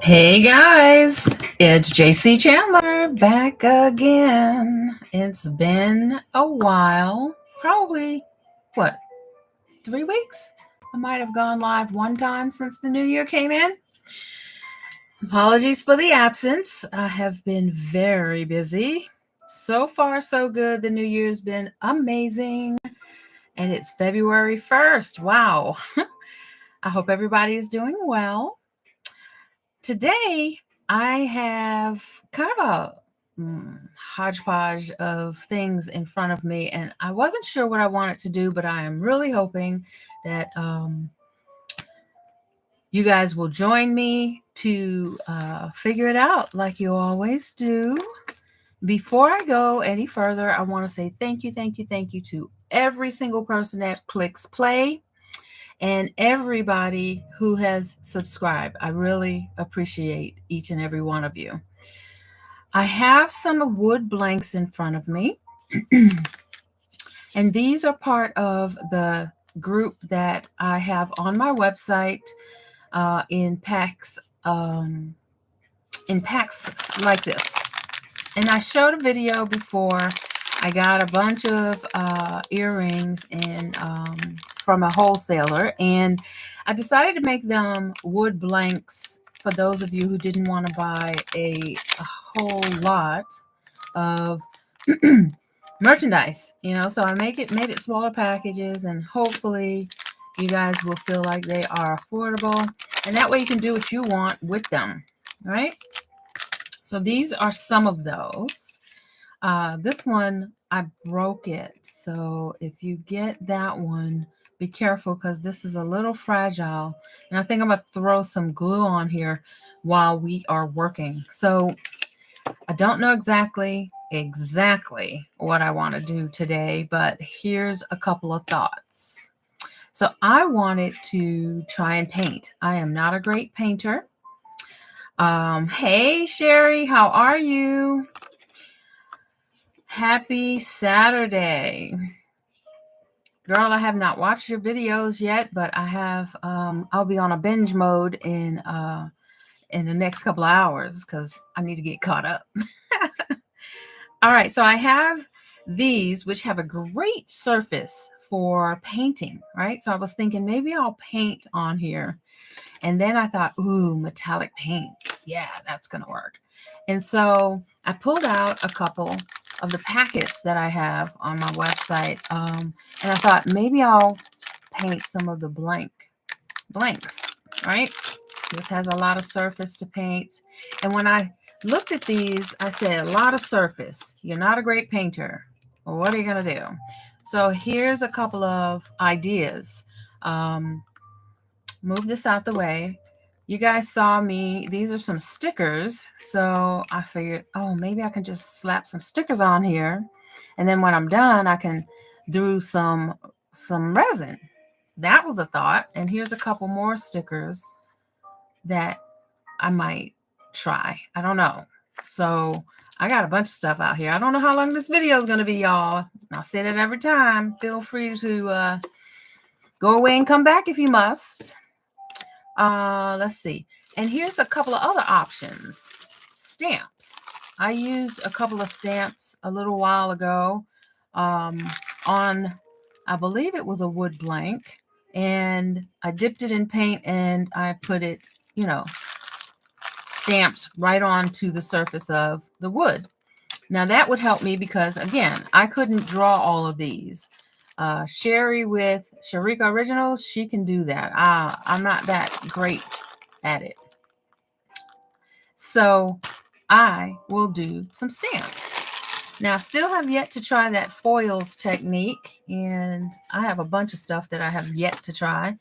Hey guys, it's JC Chandler back again. It's been a while, probably what, 3 weeks? I might have gone live one time since the new year came in. Apologies for the absence. I have been very busy. So far, so good. The new year's been amazing, and it's February 1st. Wow. I hope everybody's doing well. Today, I have kind of a hodgepodge of things in front of me, and I wasn't sure what I wanted to do, but I am really hoping that you guys will join me to figure it out like you always do. Before I go any further, I want to say thank you to every single person that clicks play and everybody who has subscribed. I really appreciate each and every one of you. I have some wood blanks in front of me, and these are part of the group that I have on my website in packs like this. And I showed a video before. I got a bunch of earrings and from a wholesaler, and I decided to make them wood blanks for those of you who didn't want to buy a whole lot of merchandise, so I made it smaller packages, and hopefully you guys will feel like they are affordable, and that way you can do what you want with them, right? So these are some of those. This one, I broke it. So if you get that one, be careful because this is a little fragile. And I think I'm going to throw some glue on here while we are working. So I don't know exactly what I want to do today, but here's a couple of thoughts. So I wanted to try and paint. I am not a great painter. Hey, Sherry, how are you? Happy Saturday. Girl, I have not watched your videos yet, but I have, I'll be on a binge mode in the next couple of hours because I need to get caught up. All right, so I have these, which have a great surface for painting, right? So I was thinking maybe I'll paint on here. And then I thought, ooh, metallic paints. Yeah, that's going to work. And so I pulled out a couple of the packets that I have on my website. And I thought maybe I'll paint some of the blanks, right? This has a lot of surface to paint. And when I looked at these, I said, a lot of surface. You're not a great painter. Well, what are you going to do? So here's a couple of ideas. Move this out the way. You guys saw me. These are some stickers. So I figured, oh, maybe I can just slap some stickers on here. And then when I'm done, I can do some resin. That was a thought. And here's a couple more stickers that I might try. I don't know. So I got a bunch of stuff out here. I don't know how long this video is going to be, y'all. I'll say that every time. Feel free to go away and come back if you must. Let's see. And here's a couple of other options. Stamps. I used a couple of stamps a little while ago on, I believe it was a wood blank. And I dipped it in paint and I put it, stamped right onto the surface of the wood. Now that would help me because, again, I couldn't draw all of these. Sherry with Sharika Originals, she can do that. I'm not that great at it. So I will do some stamps. Now, I still have yet to try that foils technique, and I have a bunch of stuff that I have yet to try.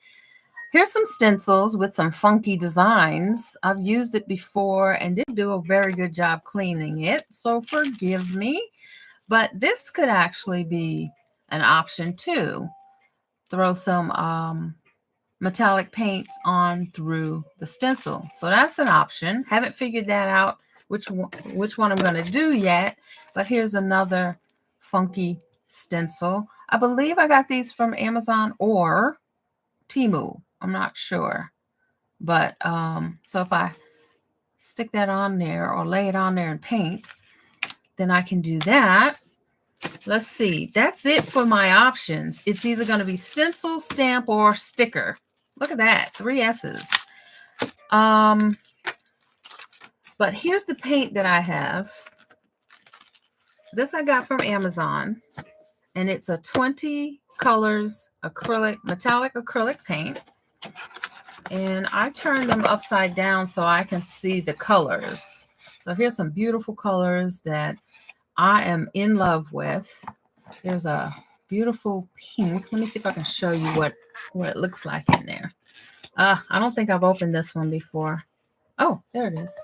Here's some stencils with some funky designs. I've used it before and didn't do a very good job cleaning it, so forgive me. But this could actually be an option too. Throw some metallic paints on through the stencil. So that's an option. Haven't figured that out which one I'm going to do yet. But here's another funky stencil. I believe I got these from Amazon or Temu. I'm not sure. But so if I stick that on there or lay it on there and paint, then I can do that. Let's see. That's it for my options. It's either going to be stencil, stamp, or sticker. Look at that. 3 S's. But here's the paint that I have. This I got from Amazon. And it's a 20 colors acrylic, metallic acrylic paint. And I turned them upside down so I can see the colors. So here's some beautiful colors that I am in love with. There's a beautiful pink. Let me see if I can show you what it looks like in there. I don't think I've opened this one before. Oh, there it is.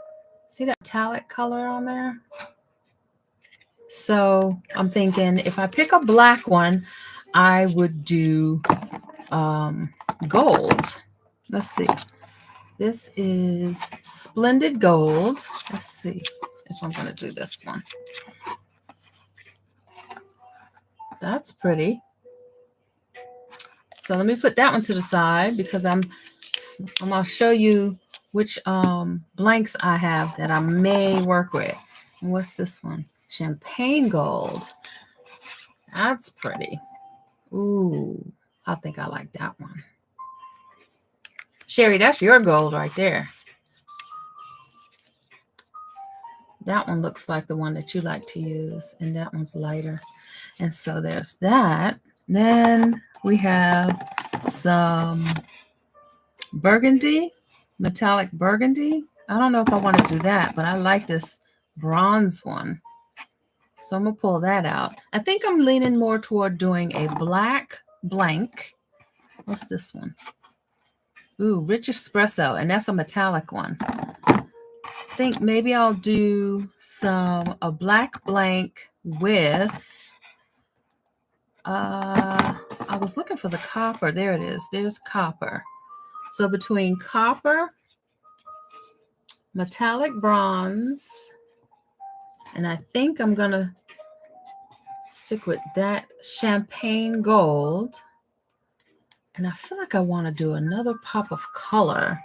See that metallic color on there? So I'm thinking if I pick a black one, I would do gold. Let's see. This is Splendid Gold. Let's see if I'm going to do this one. That's pretty. So let me put that one to the side because I'm going to show you which blanks I have that I may work with. And what's this one? Champagne Gold. That's pretty. Ooh, I think I like that one. Sherry, that's your gold right there. That one looks like the one that you like to use, and that one's lighter. And so there's that. Then we have some burgundy, metallic burgundy. I don't know if I want to do that, but I like this bronze one. So I'm going to pull that out. I think I'm leaning more toward doing a black blank. What's this one? Ooh, Rich Espresso, and that's a metallic one. I think maybe I'll do a black blank with, I was looking for the copper. There it is. There's copper. So between copper, metallic bronze, and I think I'm going to stick with that champagne gold. And I feel like I want to do another pop of color.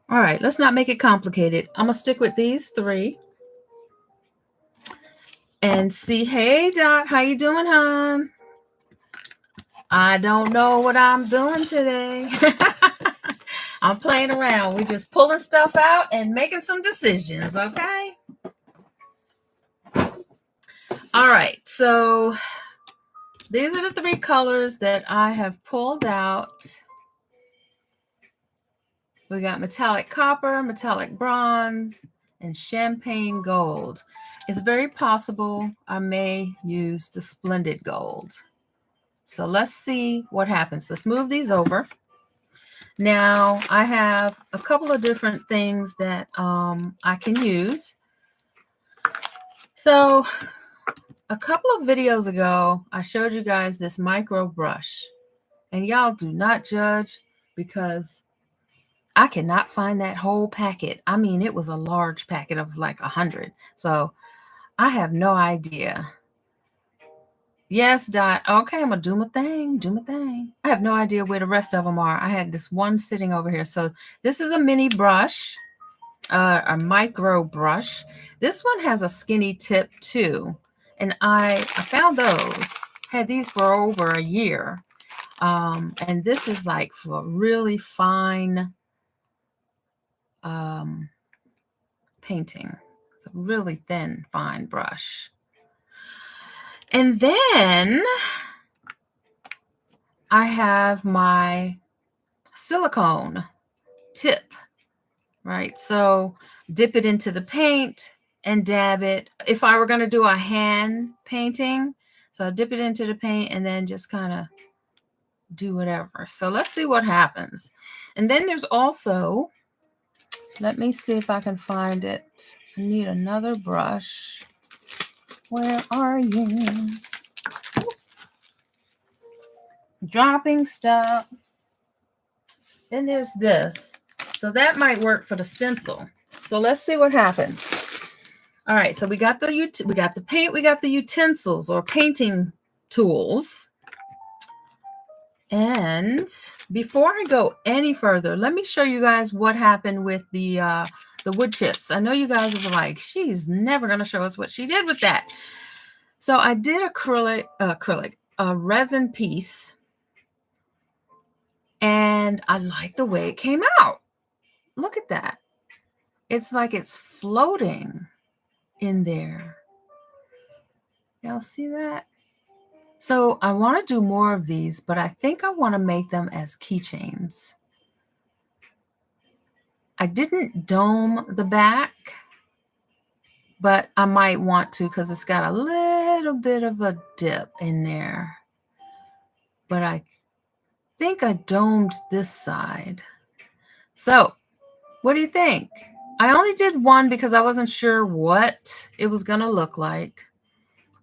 All right, let's not make it complicated. I'm going to stick with these 3. And see, hey, Dot, how you doing, hon? I don't know what I'm doing today. I'm playing around. We're just pulling stuff out and making some decisions, okay? All right, so these are the 3 colors that I have pulled out. We got metallic copper, metallic bronze, and champagne gold. It's very possible I may use the Splendid Gold. So let's see what happens. Let's move these over. Now I have a couple of different things that I can use. So a couple of videos ago, I showed you guys this micro brush. And y'all do not judge because I cannot find that whole packet. I mean, it was a large packet of like 100. So I have no idea. Yes, Dot. Okay, I'm going to do my thing. Do my thing. I have no idea where the rest of them are. I had this one sitting over here. So this is a mini brush, a micro brush. This one has a skinny tip too. And I found those. Had these for over a year. And this is like for really fine painting. It's a really thin, fine brush. And then I have my silicone tip, right? So dip it into the paint and dab it. If I were going to do a hand painting, so I dip it into the paint and then just kind of do whatever. So let's see what happens. And then there's also, let me see if I can find it. I need another brush. Where are you? Dropping stuff. Then there's this. So that might work for the stencil. So let's see what happens. All right, so we got the paint, we got the utensils or painting tools. And before I go any further, let me show you guys what happened with the the wood chips. I know you guys are like, she's never going to show us what she did with that. So I did a resin piece, and I like the way it came out. Look at that. It's like it's floating in there. Y'all see that? So I want to do more of these, but I think I want to make them as keychains. I didn't dome the back, but I might want to because it's got a little bit of a dip in there. But I think I domed this side. So what do you think? I only did one because I wasn't sure what it was going to look like,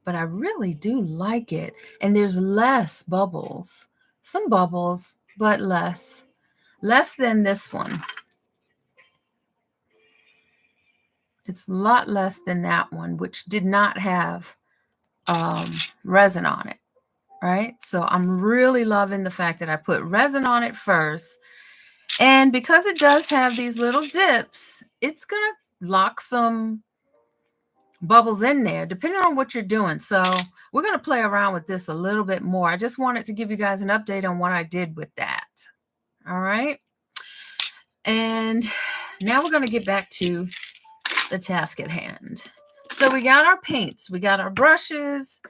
but I really do like it. And there's less bubbles, some bubbles, but less than this one. It's a lot less than that one, which did not have resin on it, right? So I'm really loving the fact that I put resin on it first. And because it does have these little dips, it's going to lock some bubbles in there, depending on what you're doing. So we're going to play around with this a little bit more. I just wanted to give you guys an update on what I did with that. All right. And now we're going to get back to the task at hand. So we got our paints, we got our brushes,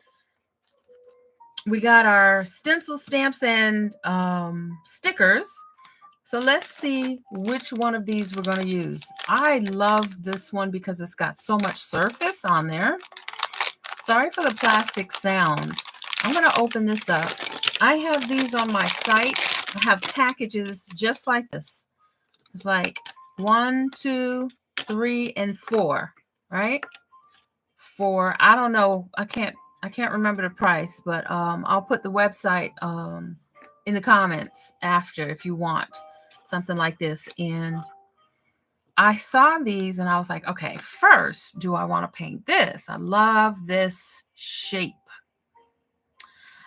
we got our stencil stamps and stickers. So let's see which one of these we're going to use. I love this one because it's got so much surface on there. Sorry for the plastic sound. I'm going to open this up. I have these on my site. I have packages just like this. It's like 1, 2, 3, and 4, right? 4. I don't know. I can't remember the price, but I'll put the website in the comments after if you want something like this. And I saw these and I was like, okay, first, do I want to paint this? I love this shape.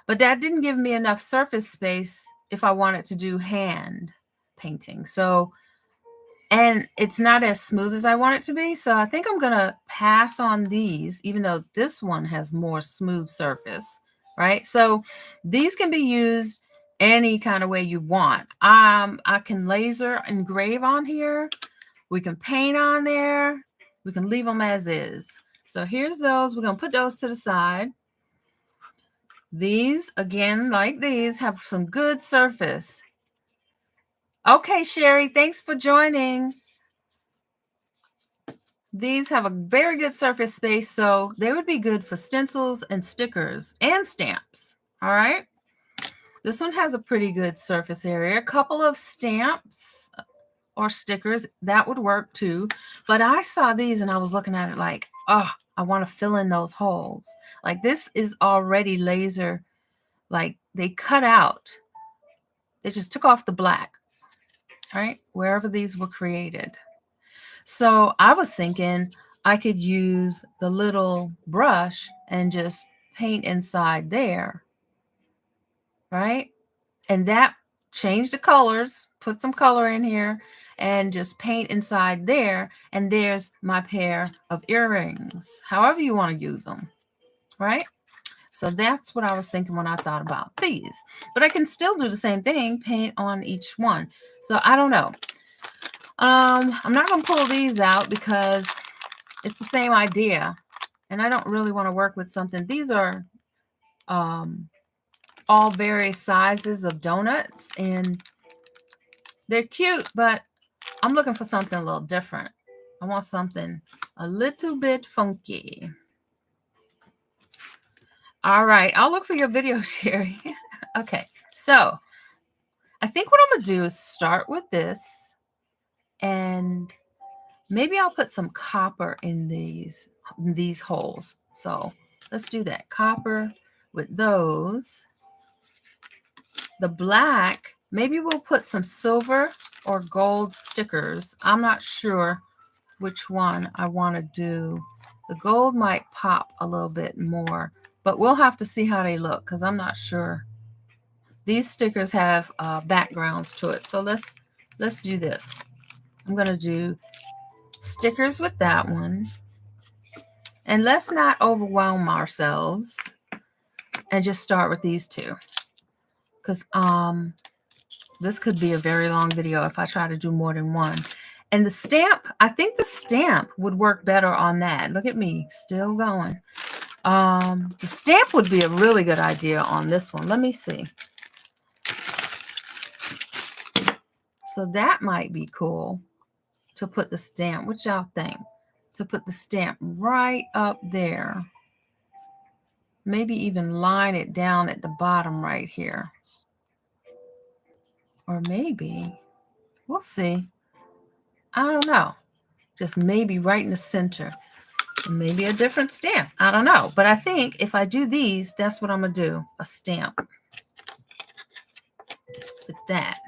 But that didn't give me enough surface space if I wanted to do hand painting. So, and it's not as smooth as I want it to be. So I think I'm going to pass on these, even though this one has more smooth surface, right? So these can be used any kind of way you want. I can laser engrave on here. We can paint on there. We can leave them as is. So here's those. We're going to put those to the side. These, again, like these, have some good surface. Okay, Sherry, thanks for joining. These have a very good surface space, so they would be good for stencils and stickers and stamps. All right. This one has a pretty good surface area. A couple of stamps or stickers, that would work too. But I saw these and I was looking at it like, oh, I want to fill in those holes. Like this is already laser, like they cut out. They just took off the black, right? Wherever these were created. So I was thinking I could use the little brush and just paint inside there, right? And that changed the colors, put some color in here and just paint inside there. And there's my pair of earrings, however you want to use them, right? So that's what I was thinking when I thought about these. But I can still do the same thing, paint on each one. So I don't know. I'm not going to pull these out because it's the same idea. And I don't really want to work with something. These are all various sizes of donuts. And they're cute, but I'm looking for something a little different. I want something a little bit funky. All right. I'll look for your video, Sherry. Okay. So I think what I'm going to do is start with this. And maybe I'll put some copper in these holes. So let's do that. Copper with those. The black, maybe we'll put some silver or gold stickers. I'm not sure which one I want to do. The gold might pop a little bit more, but we'll have to see how they look because I'm not sure. These stickers have backgrounds to it. So let's do this. I'm going to do stickers with that one. And let's not overwhelm ourselves and just start with these two. Because this could be a very long video if I try to do more than one. And the stamp, I think the stamp would work better on that. Look at me, still going. The stamp would be a really good idea on this one. Let me see. So that might be cool to put the stamp. What y'all think? To put the stamp right up there. Maybe even line it down at the bottom right here. Or maybe, we'll see. I don't know. Just maybe right in the center. Maybe a different stamp. I don't know. But I think if I do these, that's what I'm going to do. A stamp. With that.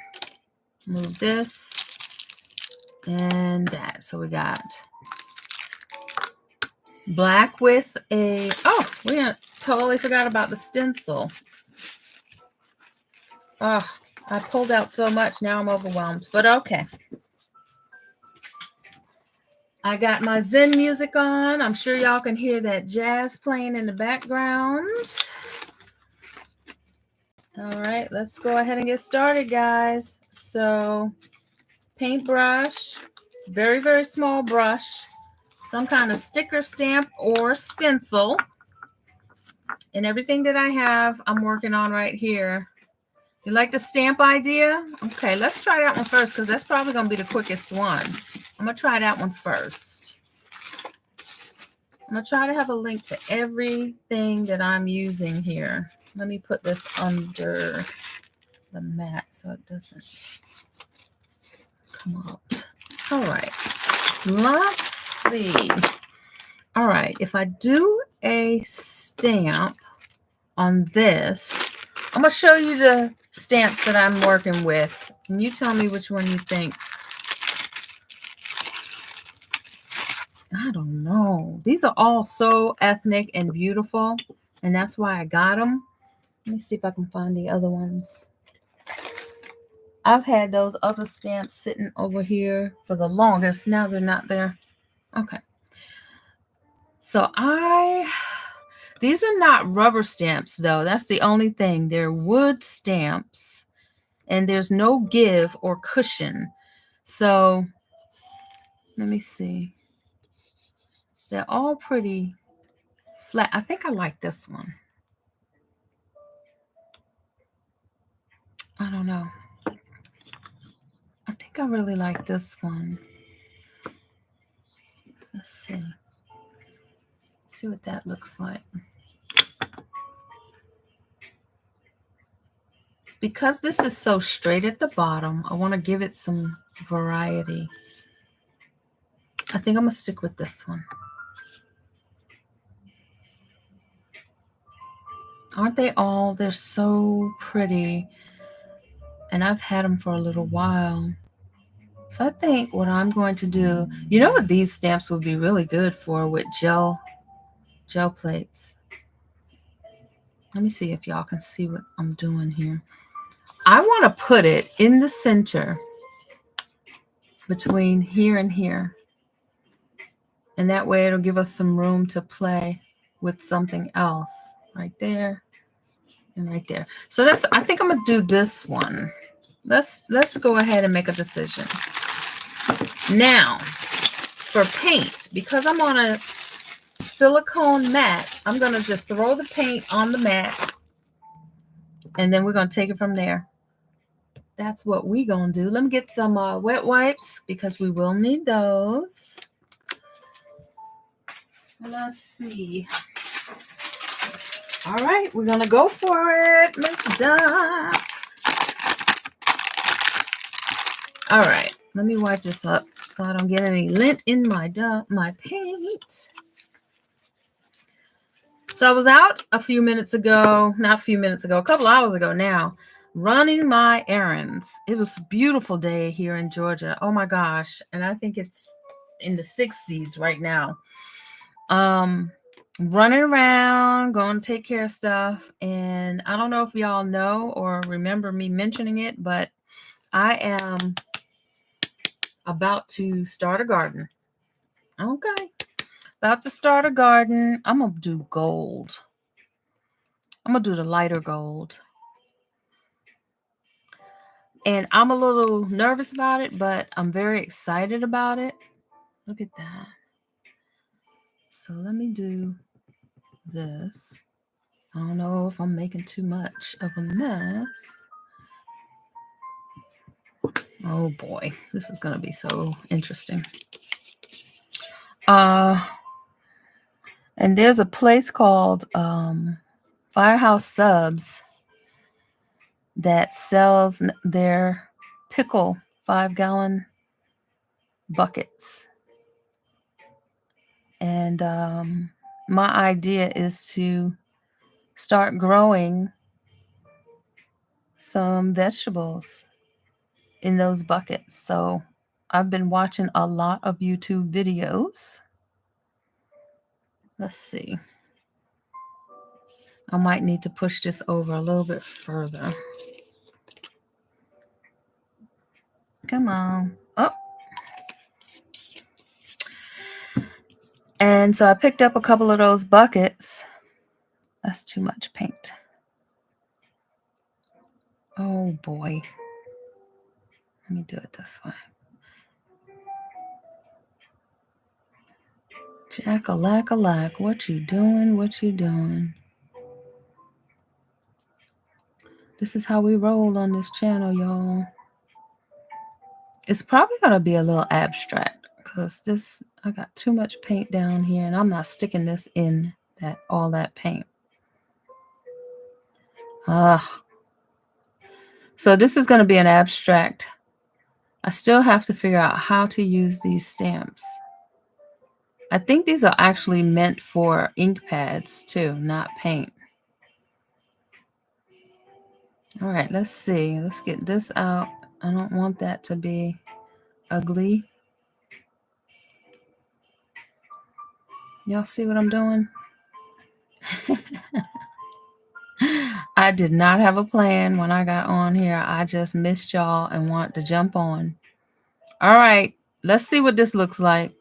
Move this. And that. So we got black with a... Oh, we totally forgot about the stencil. Oh, I pulled out so much. Now I'm overwhelmed. But okay. I got my Zen music on. I'm sure y'all can hear that jazz playing in the background. All right, let's go ahead and get started, guys. So, paintbrush, very, very small brush, some kind of sticker stamp or stencil. And everything that I have, I'm working on right here. You like the stamp idea? Okay, let's try that one first because that's probably going to be the quickest one. I'm going to try that one first. I'm going to try to have a link to everything that I'm using here. Let me put this under the mat so it doesn't come out. All right. Let's see. All right. If I do a stamp on this, I'm going to show you the stamps that I'm working with. And you tell me which one you think. I don't know. These are all so ethnic and beautiful. And that's why I got them. Let me see if I can find the other ones. I've had those other stamps sitting over here for the longest. Now they're not there. Okay. So these are not rubber stamps though. That's the only thing. They're wood stamps and there's no give or cushion. So let me see. They're all pretty flat. I think I like this one. I don't know. I think I really like this one. Let's see. See what that looks like. Because this is so straight at the bottom, I want to give it some variety. I think I'm going to stick with this one. Aren't they all? They're so pretty. And I've had them for a little while. So I think what I'm going to do, you know what these stamps would be really good for with gel plates. Let me see if y'all can see what I'm doing here. I want to put it in the center between here and here. And that way it'll give us some room to play with something else right there and right there. So that's, I think I'm going to do this one. Let's go ahead and make a decision. Now, for paint, because I'm on a silicone mat, I'm going to just throw the paint on the mat and then we're going to take it from there. That's what we're going to do. Let me get some wet wipes because we will need those. Let's see. All right, we're going to go for it, Miss Dot. All right, let me wipe this up so I don't get any lint in my paint. So I was out a few minutes ago, not a few minutes ago, a couple hours ago now, running my errands. It was a beautiful day here in Georgia. Oh my gosh. And I think it's in the 60s right now. Running around, going to take care of stuff. And I don't know if y'all know or remember me mentioning it, but I am about to start a garden. Okay. About to start a garden. I'm going to do gold. I'm going to do the lighter gold. And I'm a little nervous about it, but I'm very excited about it. Look at that. So let me do this. I don't know if I'm making too much of a mess. Oh boy, this is going to be so interesting. And there's a place called Firehouse Subs that sells their pickle 5-gallon buckets. And my idea is to start growing some vegetables in those buckets. So I've been watching a lot of YouTube videos. Let's see. I might need to push this over a little bit further. Come on. Oh. And so I picked up a couple of those buckets. That's too much paint. Oh boy. Let me do it this way. Jack-a-lack-a-lack. What you doing? What you doing? This is how we roll on this channel, y'all. It's probably going to be a little abstract because I got too much paint down here and I'm not sticking this in all that paint. So this is going to be an abstract. I still have to figure out how to use these stamps. I think these are actually meant for ink pads too, not paint. All right, let's see. Let's get this out. I don't want that to be ugly. Y'all see what I'm doing? I did not have a plan when I got on here. I just missed y'all and want to jump on. All right, let's see what this looks like.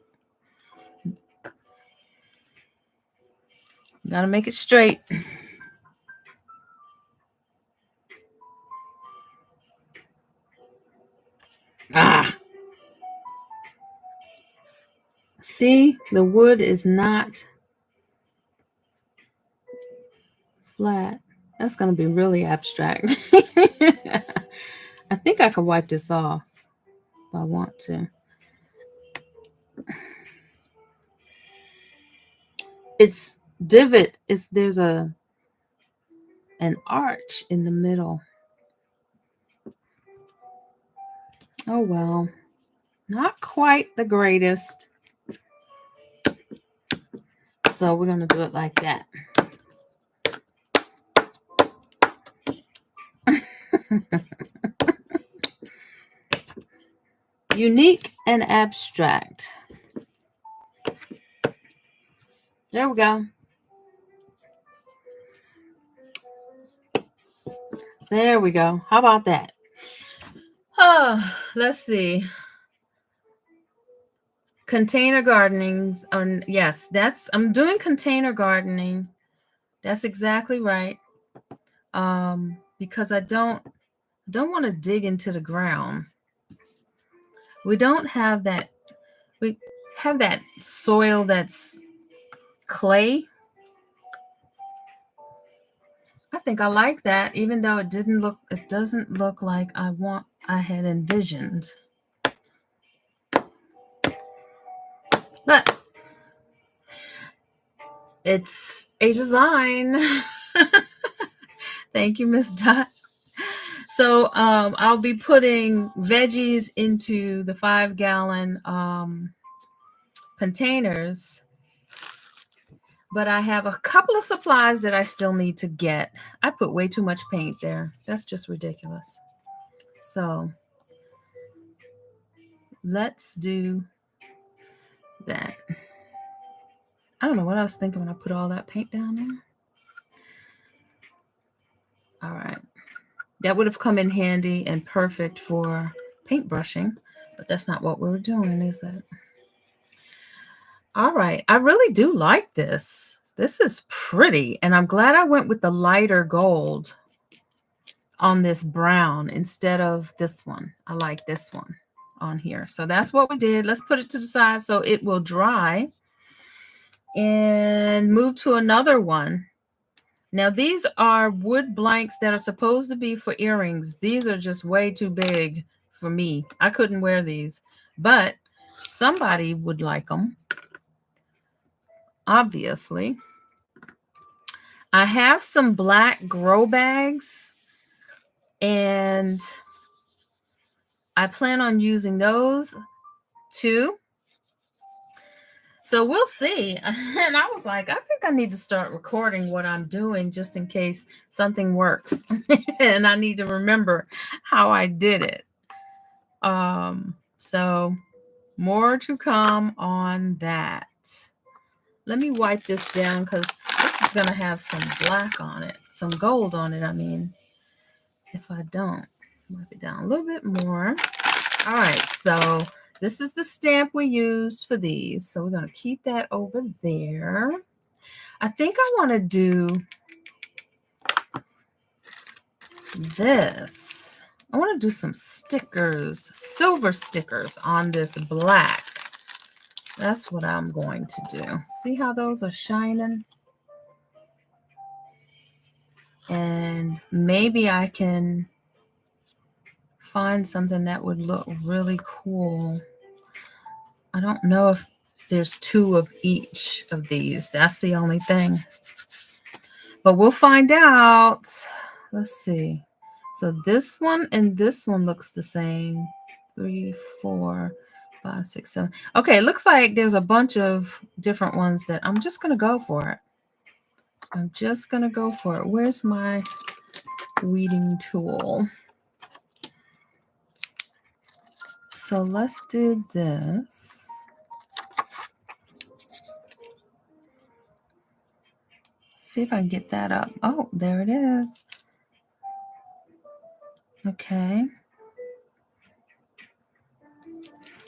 Gotta make it straight. See, the wood is not flat. That's going to be really abstract. I think I can wipe this off if I want to. It's divot. There's an arch in the middle. Oh well, not quite the greatest. So we're going to do it like that. Unique and abstract. There we go. There we go. How about that? Let's see. Container gardening. Yes, I'm doing container gardening. That's exactly right. Because I don't want to dig into the ground. We don't have that. We have that soil that's clay. I think I like that, even though it doesn't look like I had envisioned. But it's a design. Thank you, Miss Dot. So I'll be putting veggies into the 5-gallon containers. But I have a couple of supplies that I still need to get. I put way too much paint there. That's just ridiculous. So let's do that. I don't know what I was thinking when I put all that paint down there. All right. That would have come in handy and perfect for paintbrushing, but that's not what we were doing, is it? All right. I really do like this. This is pretty. And I'm glad I went with the lighter gold on this brown instead of this one. I like this one on here. So that's what we did. Let's put it to the side so it will dry and move to another one. Now these are wood blanks that are supposed to be for earrings. These are just way too big for me. I couldn't wear these, but somebody would like them, obviously. I have some black grow bags, and I plan on using those too. So we'll see. And I was like, I think I need to start recording what I'm doing just in case something works. And I need to remember how I did it. So more to come on that. Let me wipe this down because this is going to have some black on it, some gold on it, I mean. If I don't, wipe it down a little bit more. All right, so this is the stamp we used for these. So we're going to keep that over there. I think I want to do this. I want to do some stickers, silver stickers on this black. That's what I'm going to do. See how those are shining? And maybe I can find something that would look really cool. I don't know if there's two of each of these. That's the only thing. But we'll find out. Let's see. So this one and this one looks the same. 3, 4, 5, 6, 7. Okay, it looks like there's a bunch of different ones that I'm just going to go for it. I'm just going to go for it. Where's my weeding tool? So let's do this. See if I can get that up. Oh, there it is. Okay.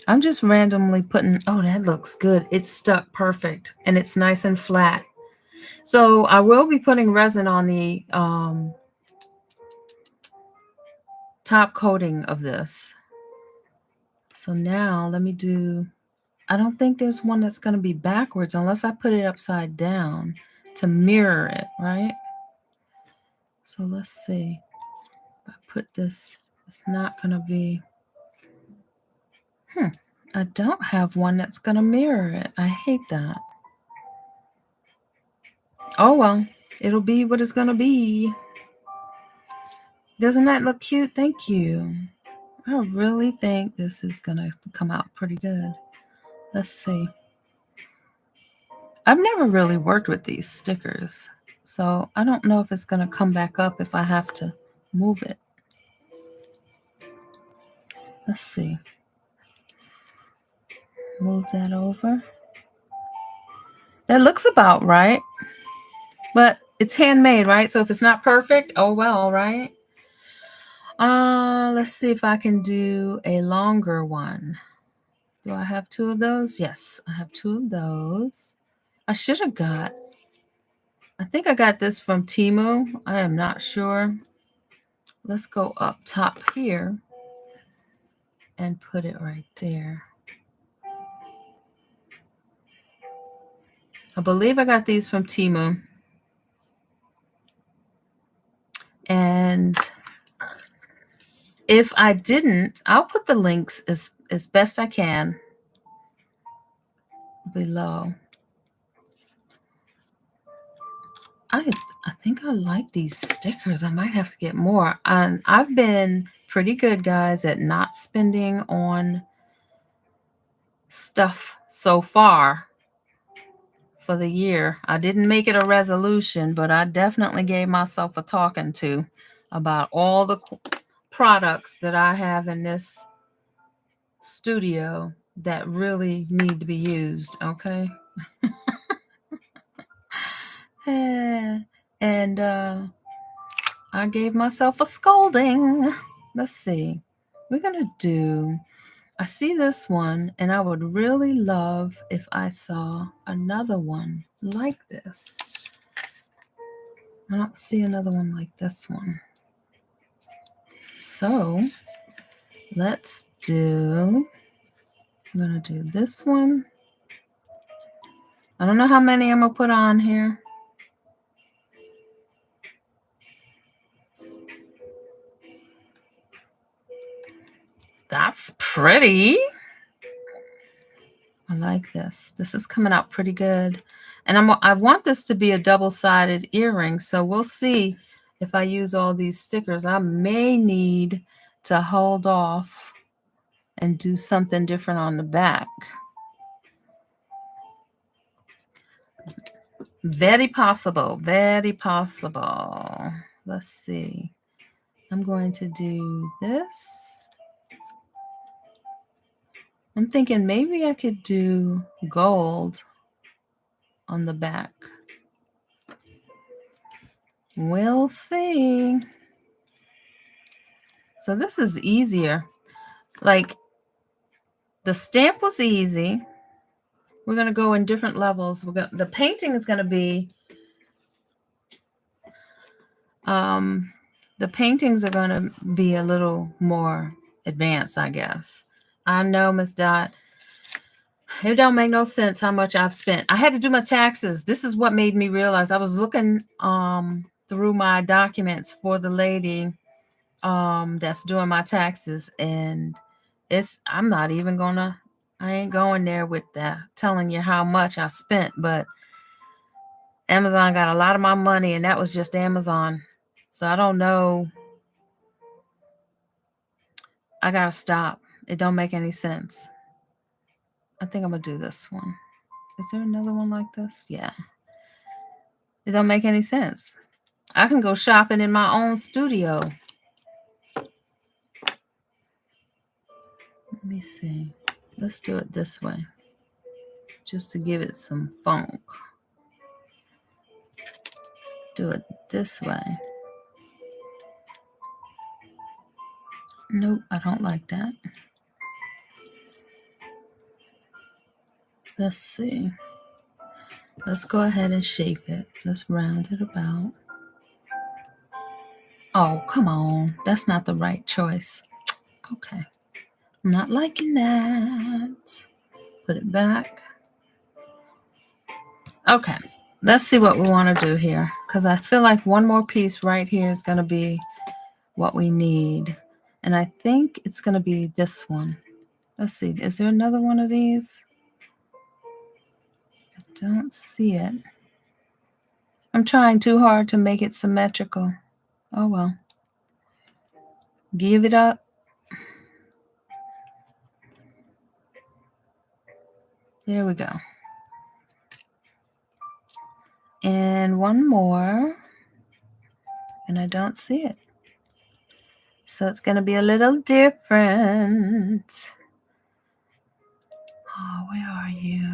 I'm just randomly putting, oh, that looks good. It's stuck perfect and it's nice and flat. So I will be putting resin on the top coating of this. So now let me do, I don't think there's one that's going to be backwards unless I put it upside down to mirror it, right? So let's see. If I put this, it's not going to be, I don't have one that's going to mirror it. I hate that. Oh, well, it'll be what it's going to be. Doesn't that look cute? Thank you. I really think this is going to come out pretty good. Let's see. I've never really worked with these stickers, so I don't know if it's going to come back up if I have to move it. Let's see. Move that over. That looks about right, but it's handmade, right? So if it's not perfect, oh well, right? Let's see if I can do a longer one. Do I have 2 of those? Yes, I have 2 of those. I should have got, I think I got this from Temu. I am not sure. Let's go up top here and put it right there. I believe I got these from Temu. And if I didn't, I'll put the links as best I can below. I think I like these stickers. I might have to get more. I've been pretty good, guys, at not spending on stuff so far for the year. I didn't make it a resolution, but I definitely gave myself a talking to about all the products that I have in this studio that really need to be used, okay? And I gave myself a scolding. Let's see. We're going to do, I see this one, and I would really love if I saw another one like this. I don't see another one like this one. So let's do, I'm going to do this one. I don't know how many I'm going to put on here. That's pretty. I like this. This is coming out pretty good. And I want this to be a double-sided earring, so we'll see if I use all these stickers. I may need to hold off and do something different on the back. Very possible, very possible. Let's see. I'm going to do this. I'm thinking maybe I could do gold on the back. We'll see. So this is easier. Like, the stamp was easy. We're going to go in different levels. The painting is going to be, the paintings are going to be a little more advanced, I guess. I know, Miss Dot. It don't make no sense how much I've spent. I had to do my taxes. This is what made me realize. I was looking through my documents for the lady that's doing my taxes, and I'm not even gonna, I ain't going there with that telling you how much I spent, but Amazon got a lot of my money, and that was just Amazon. So I don't know. I gotta stop. It don't make any sense. I think I'm gonna do this one. Is there another one like this? Yeah. It don't make any sense. I can go shopping in my own studio. Let me see. Let's do it this way, just to give it some funk. Do it this way. Nope, I don't like that. Let's see. Let's go ahead and shape it. Let's round it about. Oh, come on. That's not the right choice. Okay. I'm not liking that. Put it back. Okay. Let's see what we want to do here, because I feel like one more piece right here is going to be what we need. And I think it's going to be this one. Let's see. Is there another one of these? I don't see it. I'm trying too hard to make it symmetrical. Oh, well. Give it up. There we go. And one more. And I don't see it. So it's going to be a little different. Oh, where are you?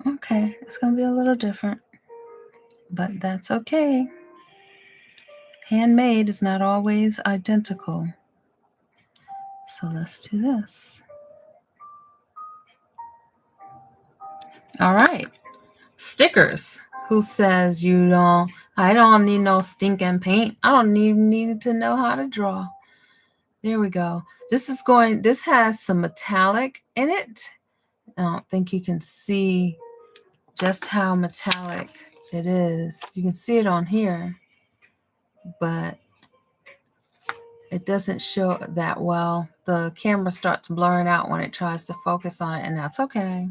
Okay, it's going to be a little different. But that's okay. Handmade is not always identical. So let's do this. All right. Stickers. Who says I don't need no stinking paint. I don't even need to know how to draw. There we go. This has some metallic in it. I don't think you can see just how metallic it is. You can see it on here, but it doesn't show that well. The camera starts blurring out when it tries to focus on it, and that's okay.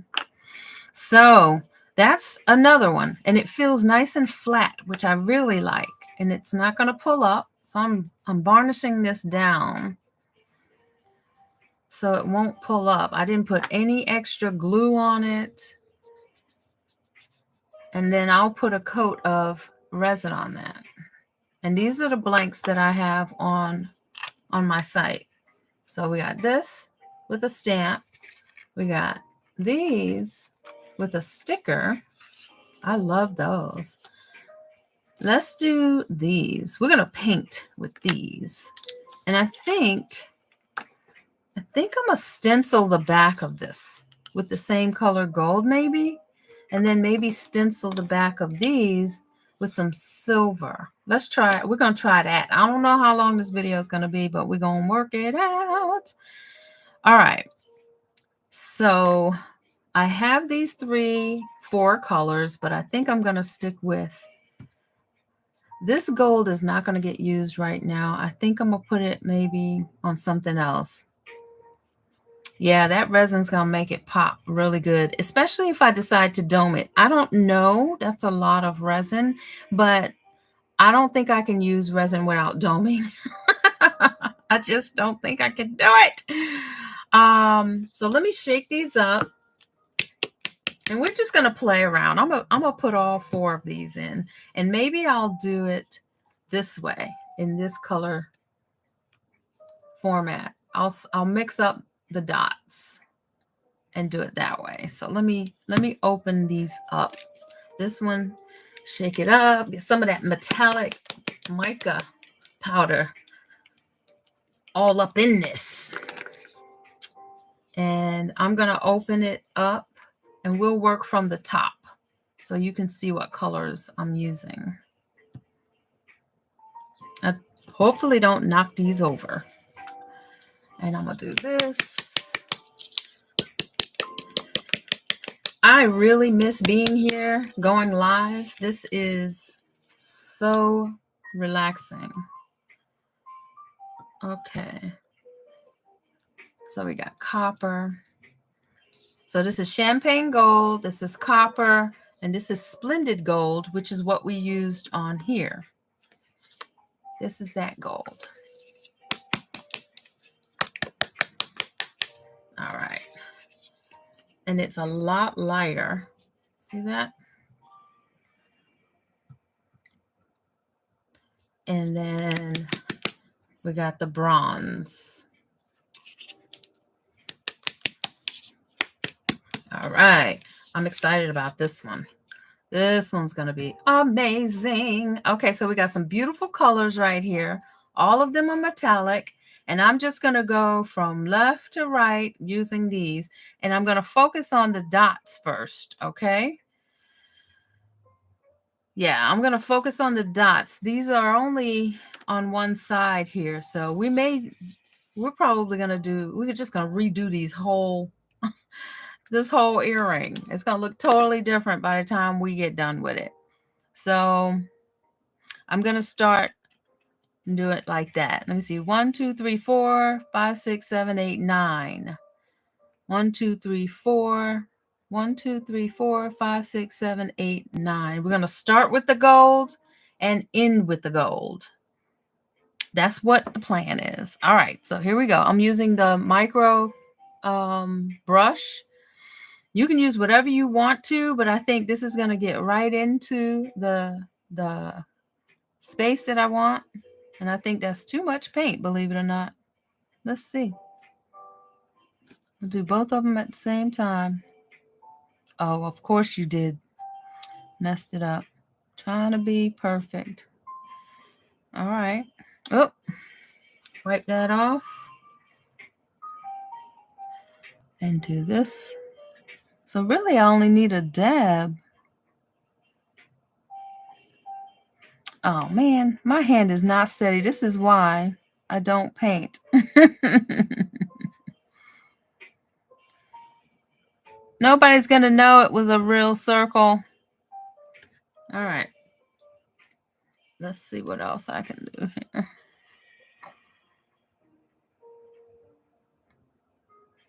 So that's another one, and it feels nice and flat, which I really like, and it's not going to pull up. So I'm varnishing this down so it won't pull up. I didn't put any extra glue on it. And then I'll put a coat of resin on that. And these are the blanks that I have on my site. So we got this with a stamp. We got these with a sticker. I love those. Let's do these. We're going to paint with these. And I think I'm going to stencil the back of this with the same color gold maybe. And then maybe stencil the back of these with some silver. Let's try it. We're going to try that. I don't know how long this video is going to be, but we're going to work it out. All right. So I have these 4 colors, but I think I'm going to stick with this gold is not going to get used right now. I think I'm going to put it maybe on something else. Yeah, that resin's going to make it pop really good, especially if I decide to dome it. I don't know. That's a lot of resin, but I don't think I can use resin without doming. I just don't think I can do it. So let me shake these up. And we're just going to play around. I'm gonna put all 4 of these in. And maybe I'll do it this way, in this color format. I'll mix up the dots and do it that way. So let me open these up. This one, shake it up, get some of that metallic mica powder all up in this. And I'm going to open it up and we'll work from the top so you can see what colors I'm using. I hopefully don't knock these over. And I'm going to do this. I really miss being here, going live. This is so relaxing. Okay. So we got copper. So this is champagne gold, this is copper, and this is splendid gold, which is what we used on here. This is that gold. All right. And it's a lot lighter. See that? And then we got the bronze. All right. I'm excited about this one. This one's going to be amazing. Okay, so we got some beautiful colors right here. All of them are metallic. And I'm just going to go from left to right using these. And I'm going to focus on the dots first, okay? Yeah, I'm going to focus on the dots. These are only on one side here. So we're probably going to we're just going to redo these this whole earring. It's going to look totally different by the time we get done with it. So I'm going to start and do it like that. Let me see. 1, 2, 3, 4, 5, 6, 7, 8, 9. 1, 2, 3, 4. 1, 2, 3, 4, 5, 6, 7, 8, 9. We're going to start with the gold and end with the gold. That's what the plan is. All right. So here we go. I'm using the micro brush. You can use whatever you want to, but I think this is going to get right into the space that I want. And I think that's too much paint, believe it or not. Let's see. We'll do both of them at the same time. Oh, of course you did. Messed it up. Trying to be perfect. All right. Oh, wipe that off. And do this. So really, I only need a dab. Oh, man. My hand is not steady. This is why I don't paint. Nobody's going to know it was a real circle. All right. Let's see what else I can do here.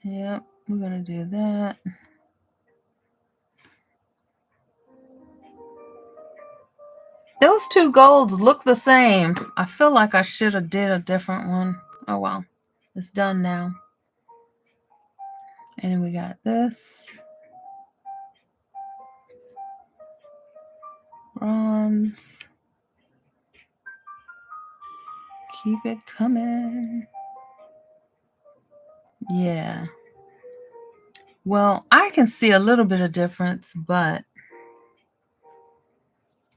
Yep, we're going to do that. Those 2 golds look the same. I feel like I should have did a different one. Oh, well. It's done now. And then we got this. Bronze. Keep it coming. Yeah. Well, I can see a little bit of difference, but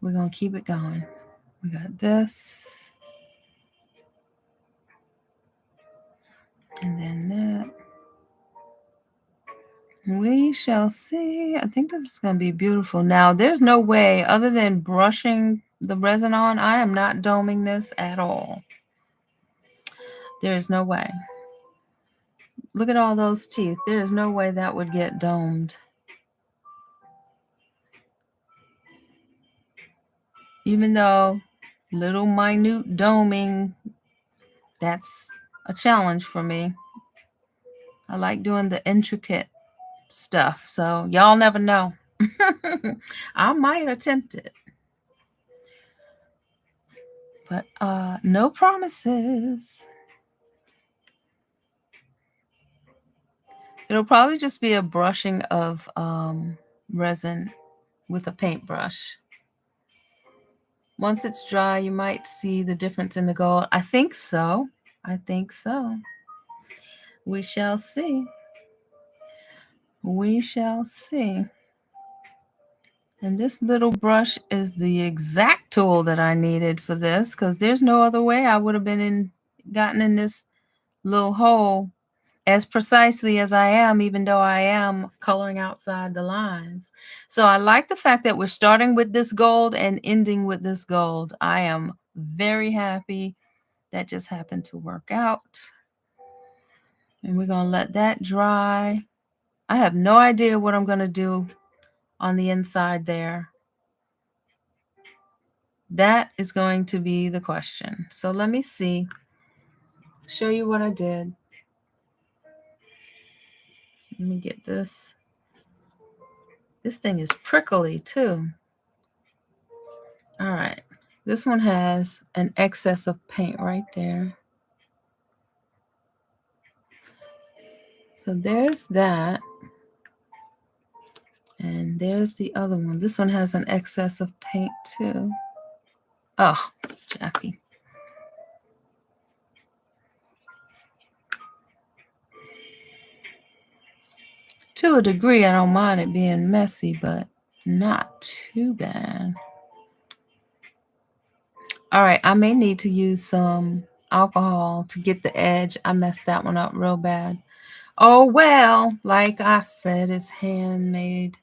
we're going to keep it going. We got this. And then that. We shall see. I think this is going to be beautiful. Now, there's no way, other than brushing the resin on, I am not doming this at all. There is no way. Look at all those teeth. There is no way that would get domed. Even though little minute doming, that's a challenge for me. I like doing the intricate stuff, so y'all never know. I might attempt it, but no promises. It'll probably just be a brushing of resin with a paintbrush. Once it's dry, you might see the difference in the gold. I think so. I think so. We shall see. We shall see. And this little brush is the exact tool that I needed for this, because there's no other way I would have gotten in this little hole as precisely as I am, even though I am coloring outside the lines. So I like the fact that we're starting with this gold and ending with this gold. I am very happy. That just happened to work out. And we're going to let that dry. I have no idea what I'm going to do on the inside there. That is going to be the question. So let me see. Show you what I did. Let me get this. This thing is prickly too. All right. This one has an excess of paint right there. So there's that. And there's the other one. This one has an excess of paint too. Oh, Jackie. To a degree, I don't mind it being messy, but not too bad. All right, I may need to use some alcohol to get the edge. I messed that one up real bad. Oh, well, like I said, it's handmade.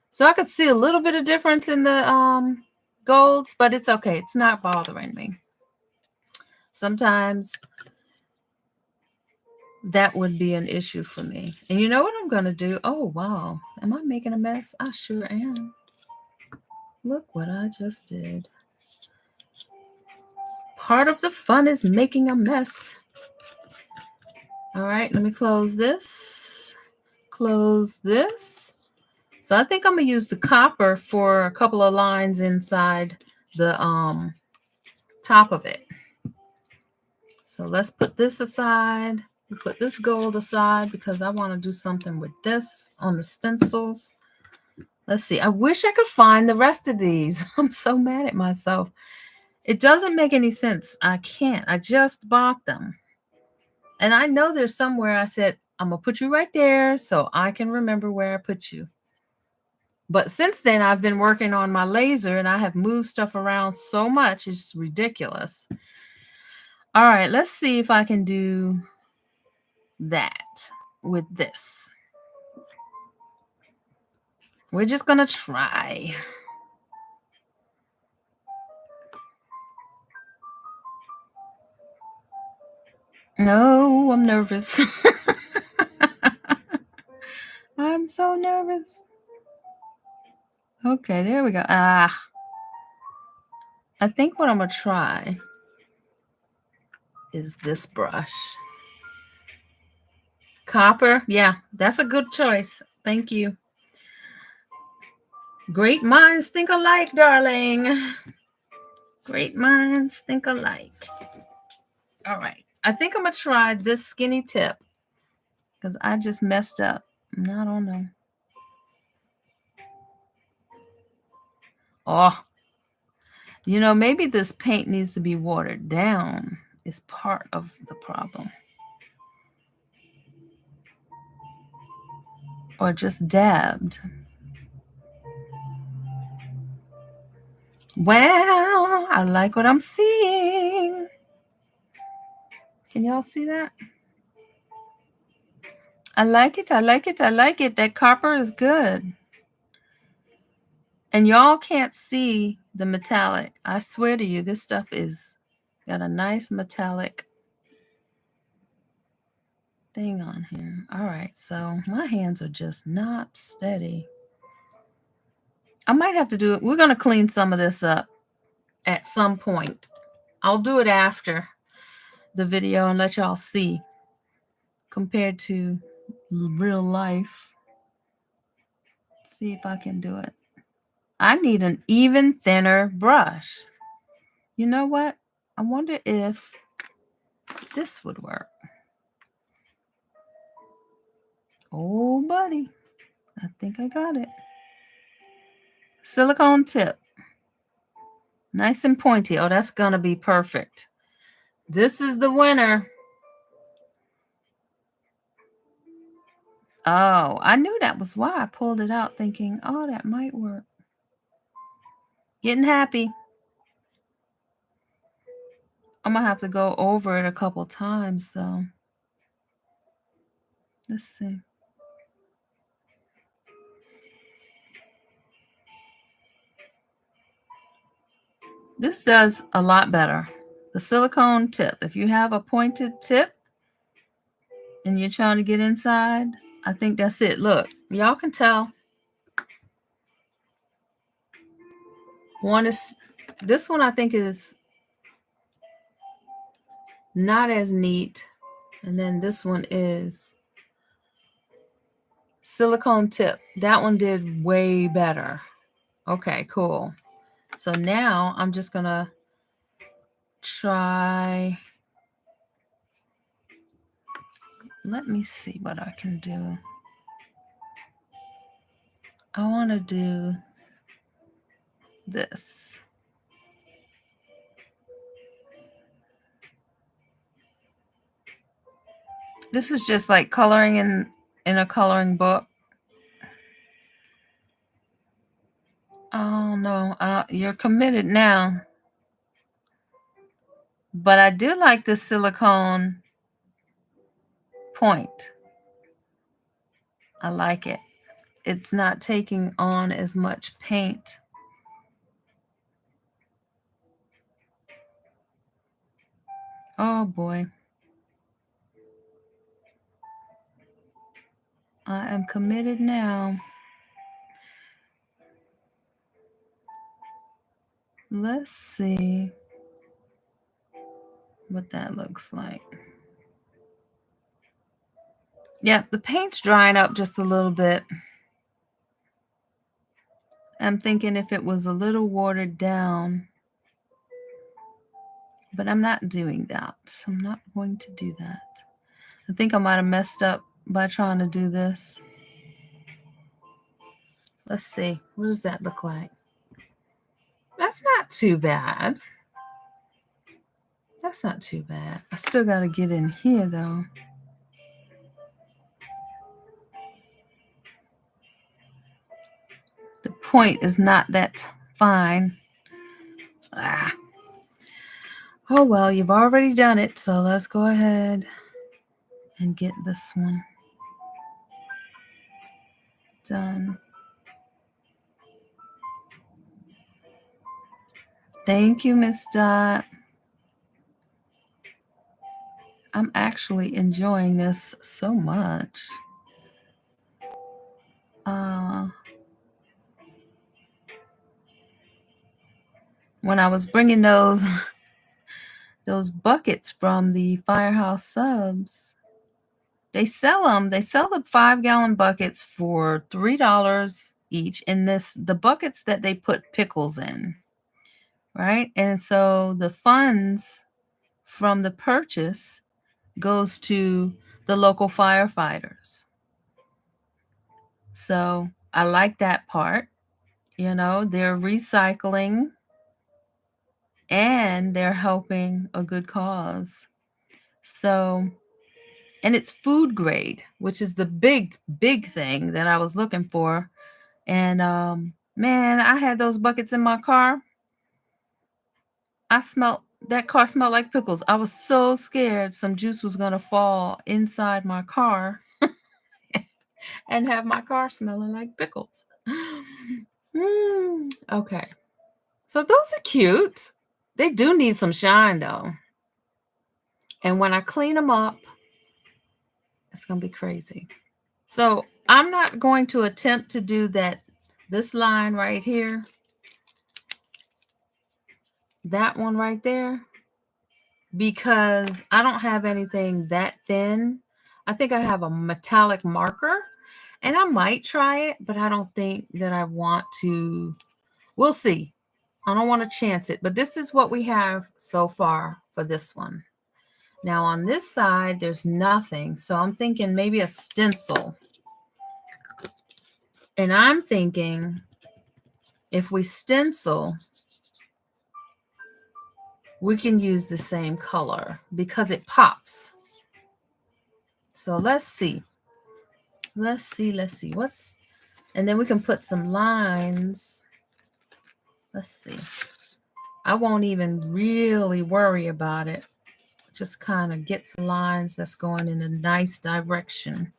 So I could see a little bit of difference in the golds, but it's okay. It's not bothering me. Sometimes that would be an issue for me. And you know what I'm going to do? Oh, wow. Am I making a mess? I sure am. Look what I just did. Part of the fun is making a mess. All right, let me close this. Close this. So I think I'm going to use the copper for a couple of lines inside the top of it. So let's put this aside. We put this gold aside because I want to do something with this on the stencils. Let's see. I wish I could find the rest of these. I'm so mad at myself. It doesn't make any sense. I can't. I just bought them. And I know there's somewhere I said, I'm going to put you right there so I can remember where I put you. But since then, I've been working on my laser and I have moved stuff around so much. It's ridiculous. All right, let's see if I can do that with this. We're just going to try. No, I'm nervous. I'm so nervous. Okay, there we go. I think what I'm going to try is this brush. Copper. Yeah, that's a good choice. Thank you. Great minds think alike, darling. Great minds think alike. All right. I think I'm going to try this skinny tip because I just messed up. I don't know. Oh, you know, maybe this paint needs to be watered down. Is part of the problem. Or just dabbed. Well, I like what I'm seeing. Can y'all see that? I like it. I like it. I like it. That copper is good. And y'all can't see the metallic. I swear to you, this stuff is got a nice metallic thing on here. All right, so my hands are just not steady. I might have to do it. We're going to clean some of this up at some point. I'll do it after the video and let y'all see compared to real life. Let's see if I can do it. I need an even thinner brush. You know what? I wonder if this would work. Oh, buddy. I think I got it. Silicone tip. Nice and pointy. Oh, that's going to be perfect. This is the winner. Oh, I knew that was why I pulled it out thinking, oh, that might work. Getting happy. I'm going to have to go over it a couple times, though. Let's see. This does a lot better. The silicone tip. If you have a pointed tip and you're trying to get inside, I think that's it. Look, y'all can tell. This one I think is not as neat. And then this one is silicone tip. That one did way better. Okay, cool. So now I'm just going to try. Let me see what I can do. I want to do this. This is just like coloring in a coloring book. Oh, no. You're committed now. But I do like the silicone point. I like it. It's not taking on as much paint. Oh, boy. I am committed now. Let's see what that looks like. Yeah, the paint's drying up just a little bit. I'm thinking if it was a little watered down, but I'm not doing that. I'm not going to do that. I think I might have messed up by trying to do this. Let's see. What does that look like? That's not too bad. That's not too bad. I still got to get in here, though. The point is not that fine. Ah. Oh, well, you've already done it, so let's go ahead and get this one done. Thank you, Miss Dot. I'm actually enjoying this so much. When I was bringing those buckets from the Firehouse Subs, they sell them. They sell the 5-gallon buckets for $3 each. And the buckets that they put pickles in, right? And so the funds from the purchase goes to the local firefighters. So I like that part. You know, they're recycling and they're helping a good cause. So, and it's food grade, which is the big thing that I was looking for. And man, I had those buckets in my car. That car smelled like pickles. I was so scared some juice was going to fall inside my car. and have my car smelling like pickles. Okay. So those are cute. They do need some shine though. And when I clean them up, it's going to be crazy. So I'm not going to attempt to do this line right here, that one right there, because I don't have anything that thin. I think I have a metallic marker and I might try it, but I don't think that I want to. We'll see. I don't want to chance it, but this is what we have so far for this one. Now on this side, there's nothing. So I'm thinking maybe a stencil. And I'm thinking if we stencil, we can use the same color because it pops. So let's see. Let's see. And then we can put some lines. Let's see. I won't even really worry about it. Just kind of get some lines that's going in a nice direction.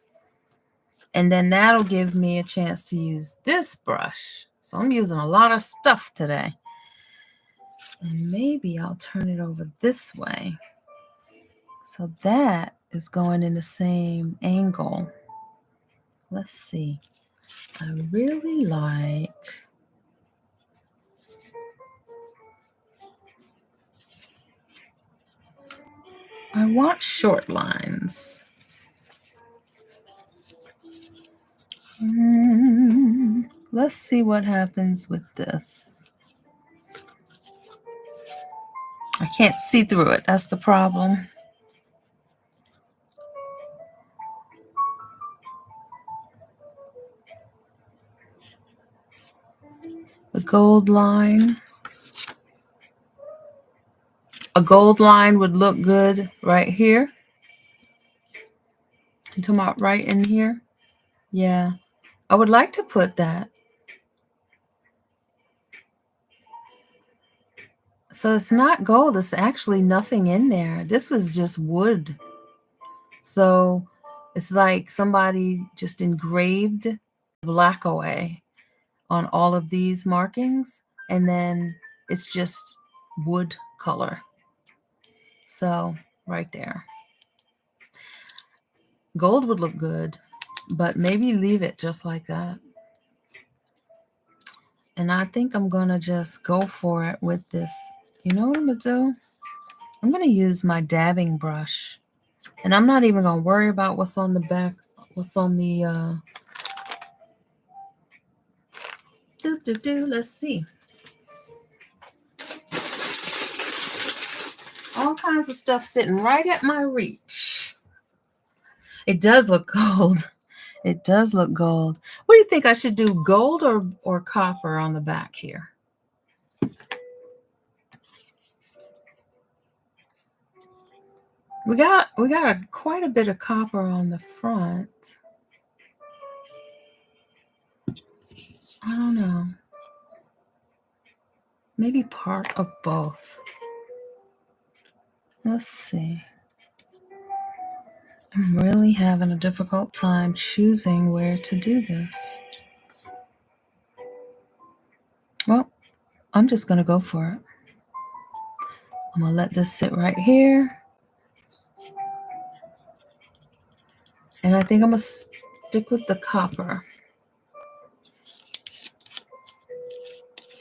And then that'll give me a chance to use this brush. So I'm using a lot of stuff today. And maybe I'll turn it over this way. So that is going in the same angle. Let's see. I really like I want short lines. Let's see what happens with this. I can't see through it. That's the problem. The gold line. A gold line would look good right here. I'm talking about right in here. Yeah. I would like to put that. So it's not gold. It's actually nothing in there. This was just wood. So it's like somebody just engraved black away on all of these markings. And then it's just wood color. So right there. Gold would look good, but maybe leave it just like that. And I think I'm going to just go for it with this. You know what I'm going to do? I'm going to use my dabbing brush. And I'm not even going to worry about what's on the back, what's on the, let's see. All kinds of stuff sitting right at my reach. It does look gold. It does look gold. What do you think I should do, gold or copper on the back here? We got quite a bit of copper on the front. I don't know. Maybe part of both. Let's see. I'm really having a difficult time choosing where to do this. Well, I'm just going to go for it. I'm going to let this sit right here. And I think I'm going to stick with the copper.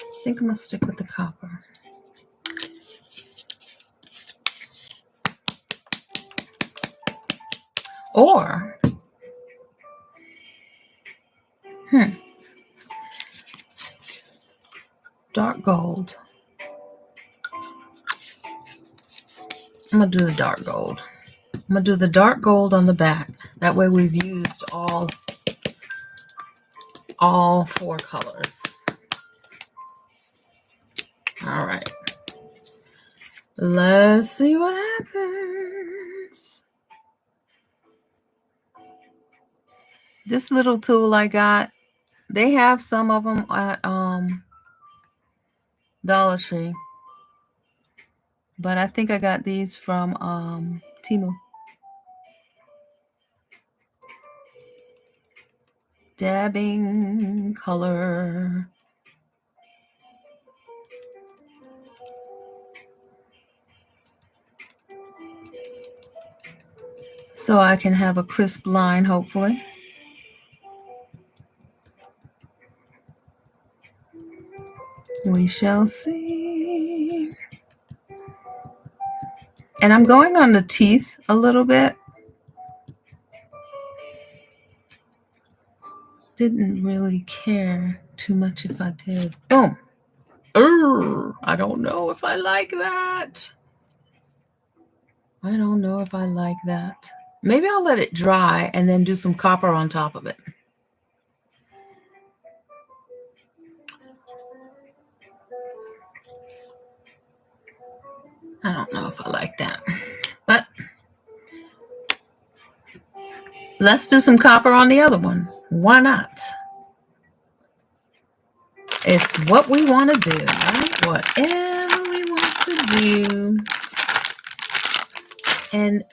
I think I'm going to stick with the copper. Or, dark gold. I'm going to do the dark gold. I'm going to do the dark gold on the back. That way we've used all four colors. All right. Let's see what happens. This little tool I got, they have some of them at Dollar Tree. But I think I got these from Temu. dabbing color. So I can have a crisp line, hopefully. We shall see. And I'm going on the teeth a little bit. Didn't really care too much if I did. Boom. I don't know if I like that. I don't know if I like that. Maybe I'll let it dry and then do some copper on top of it. I don't know if I like that. But let's do some copper on the other one. Why not? It's what we want to do, right? Whatever we want to do. And,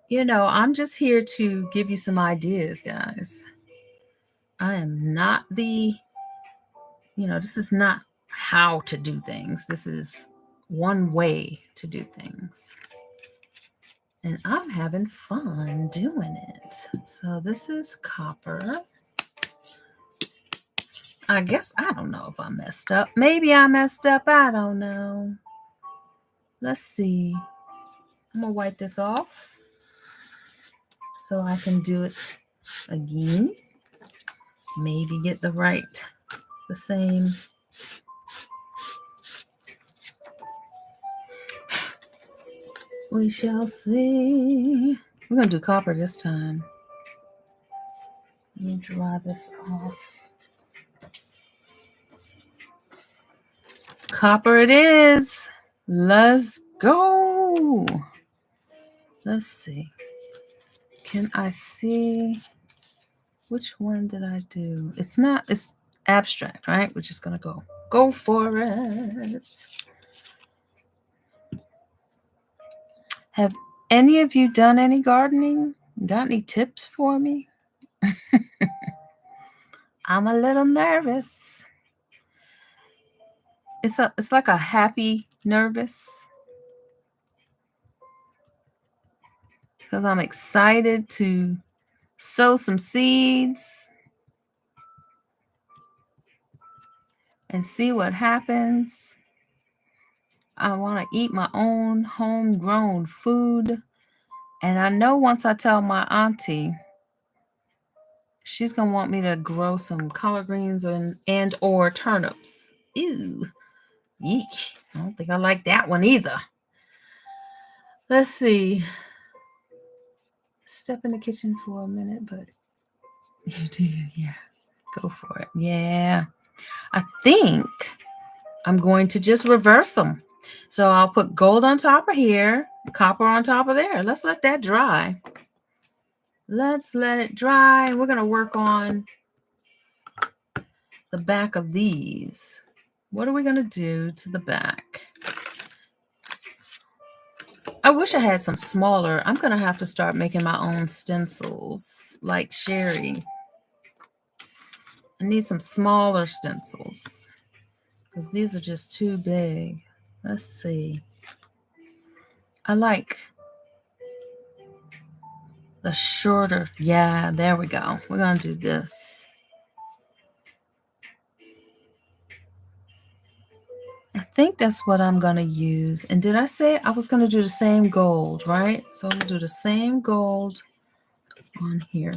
you know, I'm just here to give you some ideas, guys. I am not the, you know, this is not how to do things. This is one way to do things. And I'm having fun doing it. So this is copper. I guess, I don't know if I messed up. Maybe I messed up. I don't know. Let's see. I'm going to wipe this off so I can do it again. Maybe get the same. We shall see. We're going to do copper this time. Let me dry this off. Copper it is. Let's go. Let's see. Can I see? Which one did I do? It's abstract, right? We're just going to go for it. Have any of you done any gardening? Got any tips for me? I'm a little nervous. It's like a happy nervous. Because I'm excited to sow some seeds and see what happens. I want to eat my own homegrown food. And I know once I tell my auntie, she's going to want me to grow some collard greens and or turnips. Ew. Eek. I don't think I like that one either. Let's see. Step in the kitchen for a minute, but you do, yeah. Go for it. Yeah. I think I'm going to just reverse them. So I'll put gold on top of here, copper on top of there. Let's let that dry. Let's let it dry. We're going to work on the back of these. What are we going to do to the back? I wish I had some smaller. I'm going to have to start making my own stencils like Sherry. I need some smaller stencils because these are just too big. Let's see. I like the shorter. Yeah, there we go. We're going to do this. I think that's what I'm going to use. And did I say I was going to do the same gold, right? So I'm going to do the same gold on here.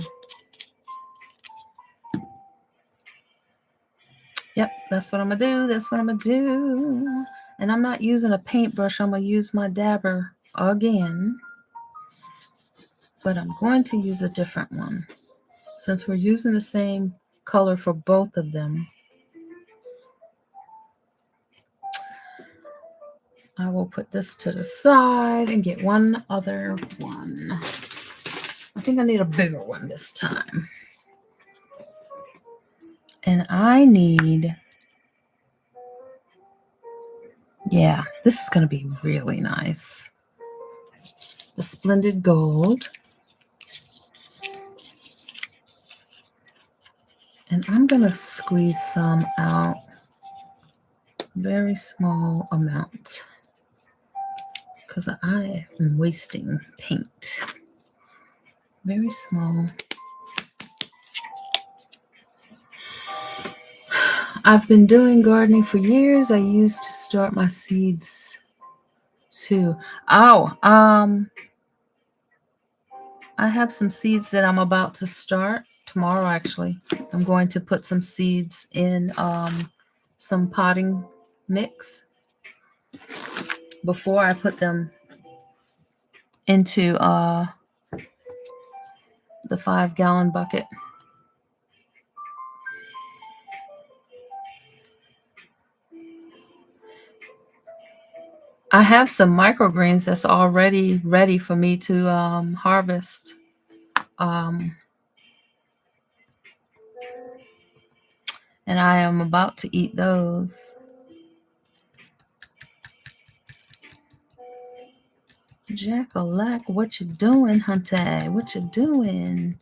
Yep, that's what I'm going to do. That's what I'm going to do. And I'm not using a paintbrush. I'm going to use my dabber again. But I'm going to use a different one. Since we're using the same color for both of them, I will put this to the side and get one other one. I think I need a bigger one this time. And I need, yeah, this is going to be really nice. The Splendid Gold. And I'm going to squeeze some out. Very small amount. Because I am wasting paint. Very small. I've been doing gardening for years. I used to start my seeds too. Oh, I have some seeds that I'm about to start tomorrow. Actually, I'm going to put some seeds in some potting mix before I put them into the 5-gallon bucket. I have some microgreens that's already ready for me to harvest. And I am about to eat those. Jack-o'-lack, what you doing, Hunter? What you doing?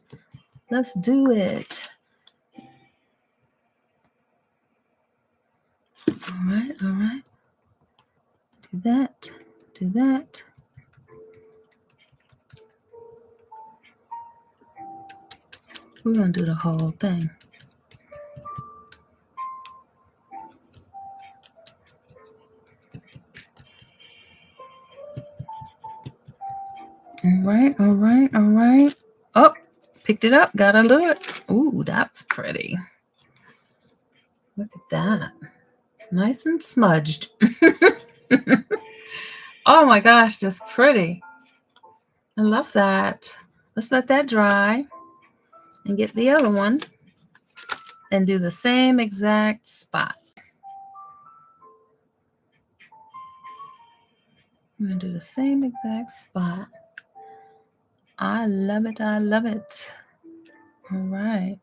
Let's do it. All right, all right. Do that, do that. We're going to do the whole thing. All right, all right, all right. Oh, picked it up. Gotta do it. Ooh, that's pretty. Look at that. Nice and smudged. Oh my gosh, just pretty. I love that. Let's let that dry and get the other one and do the same exact spot. I'm going to do the same exact spot. I love it. I love it. All right.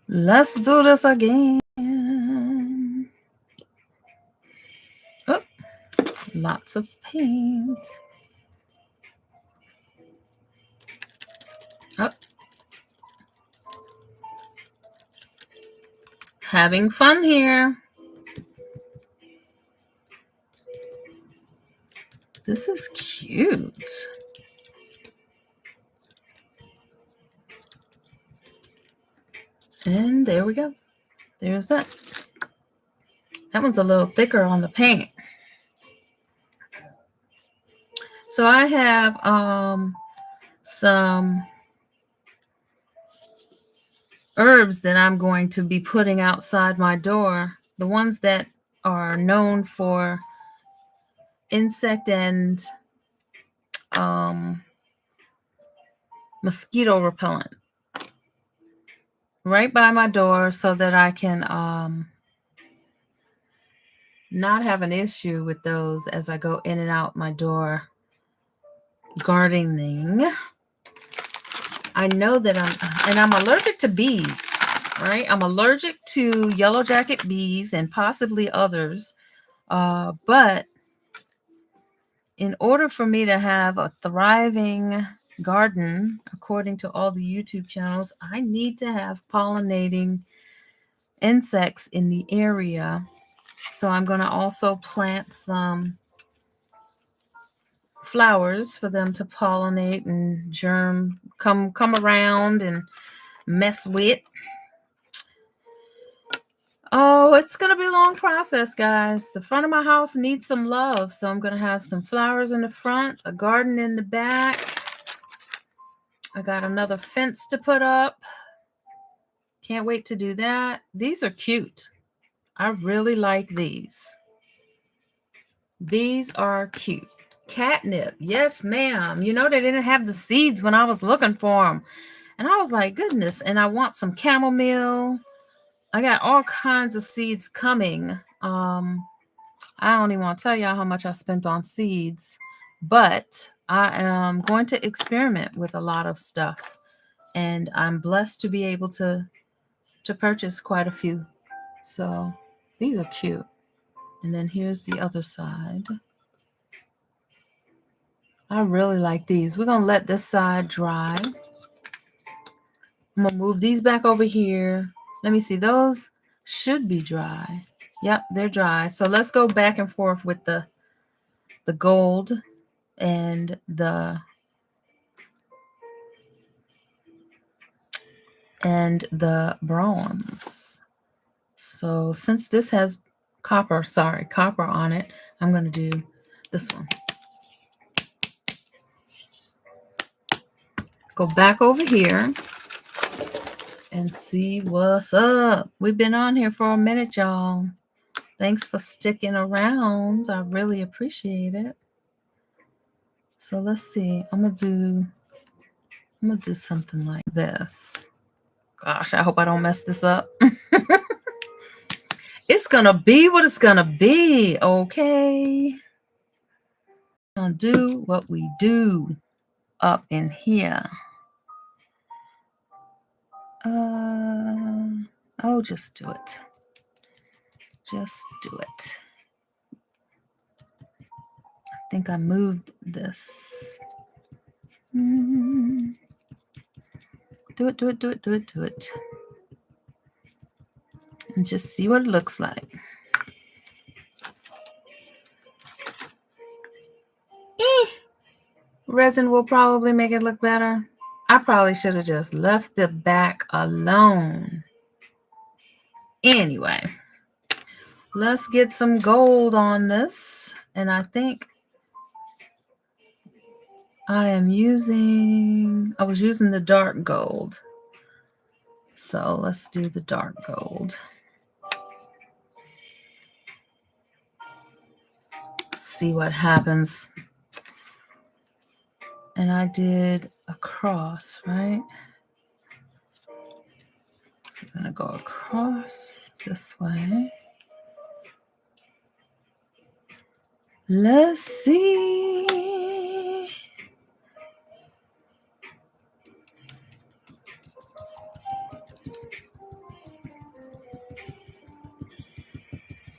Let's do this again. Oh, lots of paint. Oh. Having fun here. This is cute. And there we go. There's that. That one's a little thicker on the paint. So I have some herbs that I'm going to be putting outside my door. The ones that are known for insect and mosquito repellent. Right by my door so that I can not have an issue with those as I go in and out my door gardening. I know that I'm allergic to bees, right? I'm allergic to yellow jacket bees and possibly others. But in order for me to have a thriving garden, according to all the YouTube channels, I need to have pollinating insects in the area. So I'm going to also plant some flowers for them to pollinate and germ, come around and mess with. Oh, it's going to be a long process, guys. The front of my house needs some love. So I'm going to have some flowers in the front, a garden in the back. I got another fence to put up. Can't wait to do that. These are cute. I really like these. These are cute. Catnip. Yes, ma'am. You know, they didn't have the seeds when I was looking for them. And I was like, goodness. And I want some chamomile. I got all kinds of seeds coming. I don't even want to tell y'all how much I spent on seeds. But I am going to experiment with a lot of stuff. And I'm blessed to be able to purchase quite a few. So these are cute. And then here's the other side. I really like these. We're going to let this side dry. I'm gonna move these back over here. Let me see, those should be dry. Yep, they're dry. So let's go back and forth with the gold and the bronze. So since this has copper on it, I'm going to do this one. Go back over here and see what's up. We've been on here for a minute, y'all. Thanks for sticking around. I really appreciate it. So let's see. I'm gonna do something like this. Gosh, I hope I don't mess this up. It's gonna be what it's gonna be, okay? Gonna do what we do up in here. Oh, just do it. Just do it. I think I moved this. Do it, do it, do it, do it, do it. And just see what it looks like. Resin will probably make it look better. I probably should have just left the back alone. Anyway, let's get some gold on this. And I think I was using the dark gold. So let's do the dark gold. See what happens. And I did a cross, right? So I'm going to go across this way. Let's see.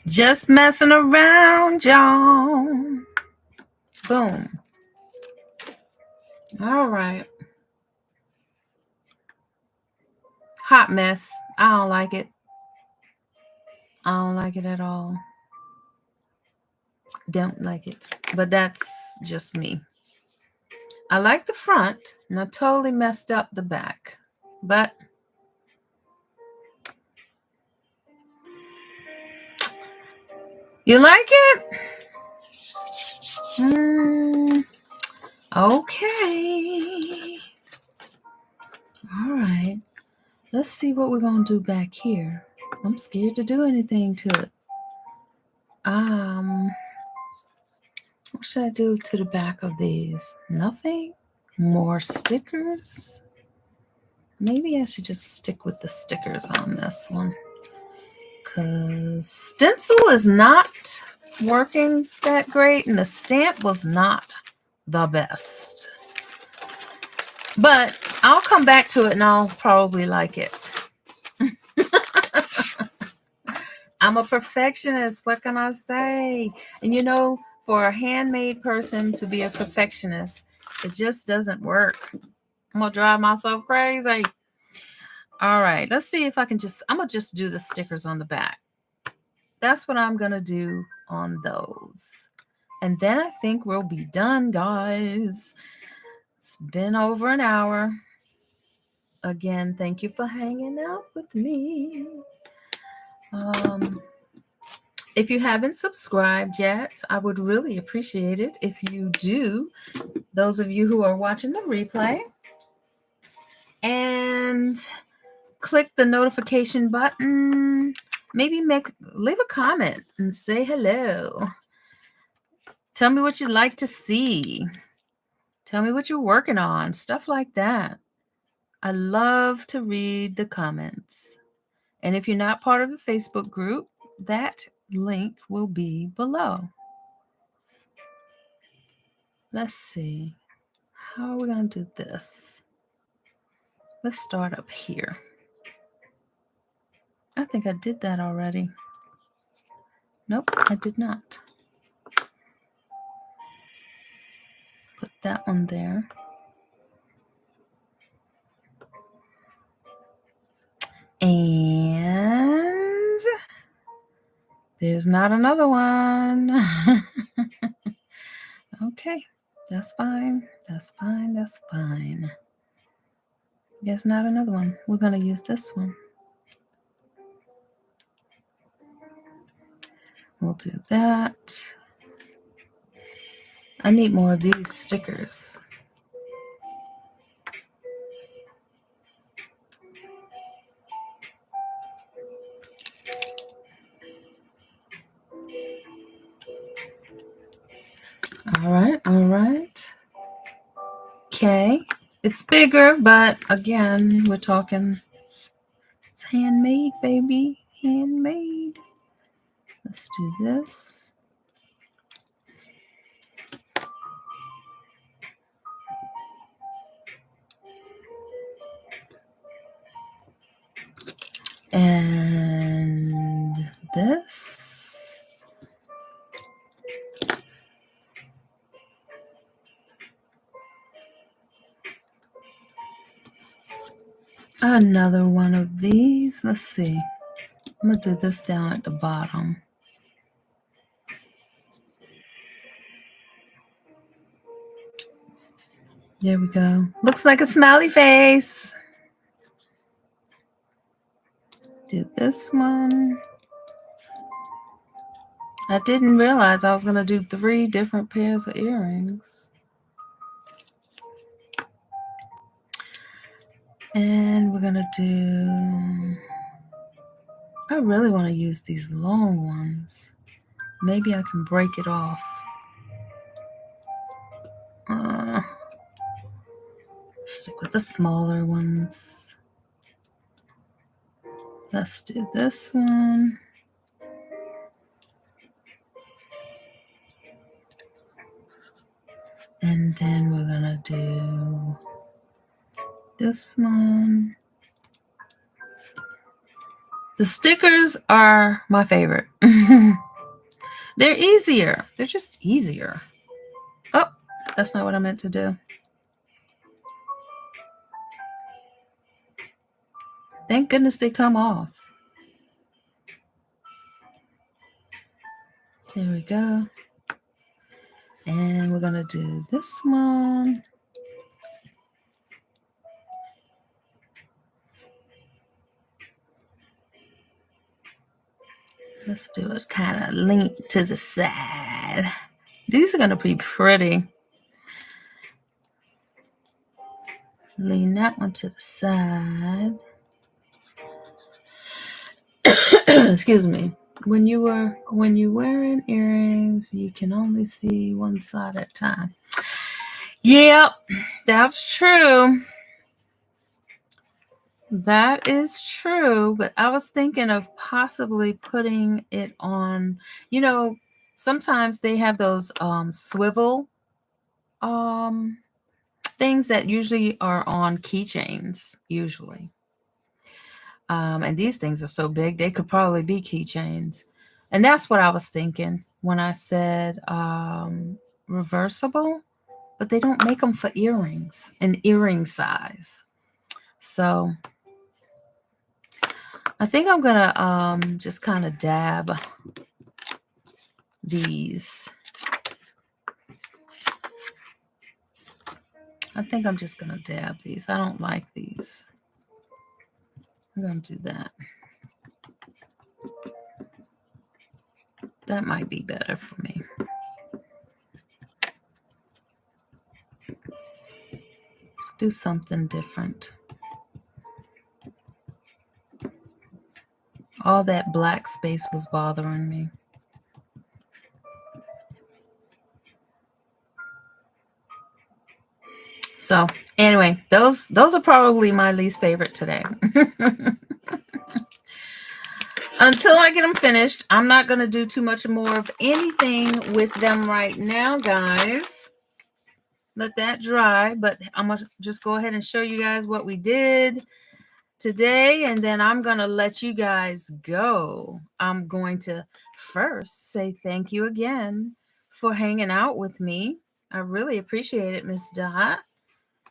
Just messing around, y'all. Boom. All right. Hot mess. I don't like it. I don't like it at all. Don't like it. But that's just me. I like the front, and I totally messed up the back. But you like it? Okay. All right. Let's see what we're going to do back here. I'm scared to do anything to it. What should I do to the back of these? Nothing? More stickers? Maybe I should just stick with the stickers on this one. Because stencil is not working that great, and the stamp was not the best. But I'll come back to it and I'll probably like it. I'm a perfectionist. What can I say? And you know, for a handmade person to be a perfectionist, it just doesn't work. I'm going to drive myself crazy. All right, let's see if I can I'm going to just do the stickers on the back. That's what I'm going to do on those. And then I think we'll be done, guys. It's been over an hour. Again, thank you for hanging out with me. If you haven't subscribed yet, I would really appreciate it if you do. Those of you who are watching the replay. And click the notification button. Maybe leave a comment and say hello. Tell me what you'd like to see. Tell me what you're working on. Stuff like that. I love to read the comments. And if you're not part of the Facebook group, that link will be below. Let's see. How are we going to do this? Let's start up here. I think I did that already. Nope, I did not. Put that one there. And there's not another one. Okay, that's fine. That's fine. That's fine. There's not another one. We're going to use this one. We'll do that. I need more of these stickers. All right, all right. Okay, it's bigger, but again, we're talking, it's handmade, baby, handmade. Let's do this. And this. Another one of these. Let's see. I'm going to do this down at the bottom. There we go. Looks like a smiley face. Do this one. I didn't realize I was going to do 3 different pairs of earrings. And we're going to do... I really want to use these long ones. Maybe I can break it off. Stick with the smaller ones. Let's do this one. And then we're going to do this one. The stickers are my favorite. They're easier. They're just easier. Oh, that's not what I meant to do. Thank goodness they come off. There we go. And we're going to do this one. Let's do it kind of link to the side. These are going to be pretty. Lean that one to the side. Excuse me. When you're wearing earrings, you can only see one side at a time. Yep, that's true. That is true, but I was thinking of possibly putting it on, you know, sometimes they have those swivel things that usually are on keychains, usually. And these things are so big, they could probably be keychains. And that's what I was thinking when I said reversible, but they don't make them for earrings, an earring size. So I think I'm going to just kind of dab these. I think I'm just going to dab these. I don't like these. I'm going to do that. That might be better for me. Do something different. All that black space was bothering me. So anyway, those are probably my least favorite today. Until I get them finished, I'm not going to do too much more of anything with them right now, guys. Let that dry, but I'm going to just go ahead and show you guys what we did today, and then I'm going to let you guys go. I'm going to first say thank you again for hanging out with me. I really appreciate it, Miss Dot.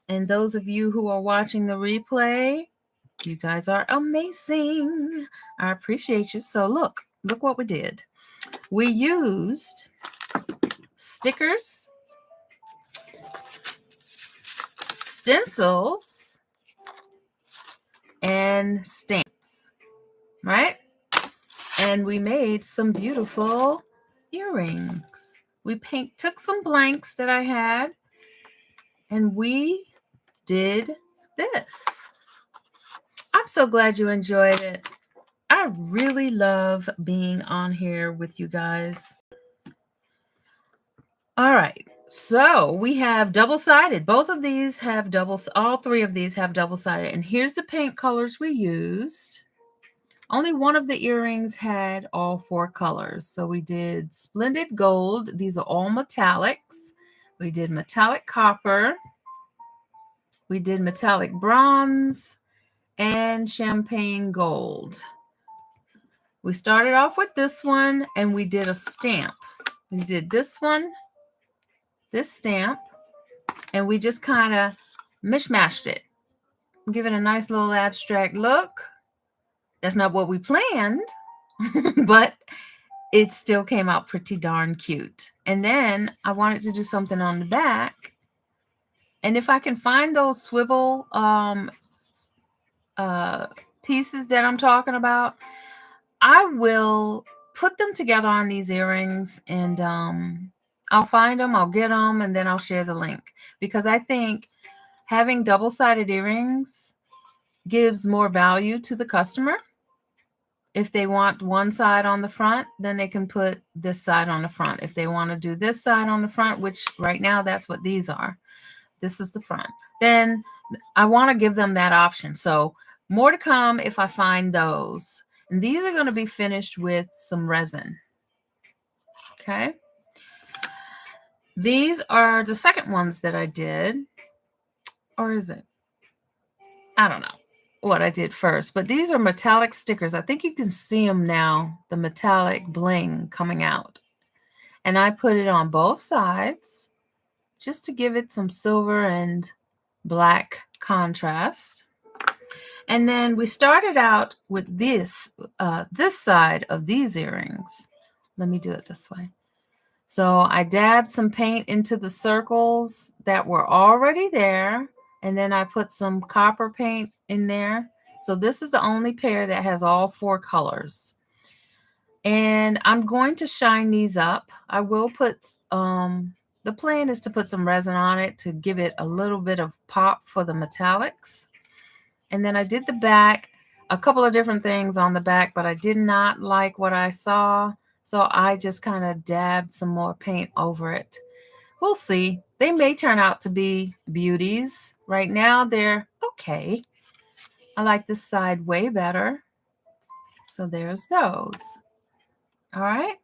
And those of you who are watching the replay, You guys are amazing. I appreciate you. So look what we did. We used stickers, stencils, and stamps, right? And we made some beautiful earrings. We took some blanks that I had, and we did this. I'm so glad you enjoyed it. I really love being on here with you guys. All right, so we have double-sided. Both of these have all three of these have double-sided. And here's the paint colors we used. Only one of the earrings had all four colors. So we did splendid gold. These are all metallics. We did metallic copper. We did metallic bronze and champagne gold. We started off with this one and we did a stamp. We did this one, this stamp, and we just kind of mishmashed it. Give it a nice little abstract look. That's not what we planned, but it still came out pretty darn cute. And then I wanted to do something on the back. And if I can find those swivel pieces that I'm talking about, I will put them together on these earrings, and I'll find them, I'll get them, and then I'll share the link. Because I think having double-sided earrings gives more value to the customer. If they want one side on the front, then they can put this side on the front. If they want to do this side on the front, which right now that's what these are, this is the front, then I want to give them that option. So more to come if I find those. And these are going to be finished with some resin. Okay. These are the second ones that I did. Or is it? I don't know what I did first, but these are metallic stickers. I think you can see them now, the metallic bling coming out. And I put it on both sides just to give it some silver and black contrast. And then we started out with this side of these earrings. Let me do it this way. So I dabbed some paint into the circles that were already there. And then I put some copper paint in there. So this is the only pair that has all four colors. And I'm going to shine these up. I will put, the plan is to put some resin on it to give it a little bit of pop for the metallics. And then I did the back, a couple of different things on the back, but I did not like what I saw. So I just kind of dabbed some more paint over it. We'll see. They may turn out to be beauties. Right now, they're okay. I like this side way better. So there's those. All right.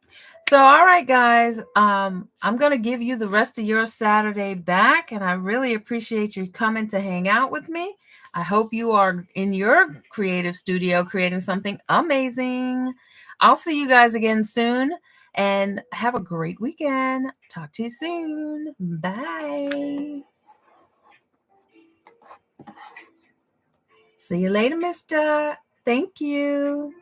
So, all right, guys, I'm going to give you the rest of your Saturday back, and I really appreciate you coming to hang out with me. I hope you are in your creative studio creating something amazing. I'll see you guys again soon, and have a great weekend. Talk to you soon. Bye. See you later, mister. Thank you.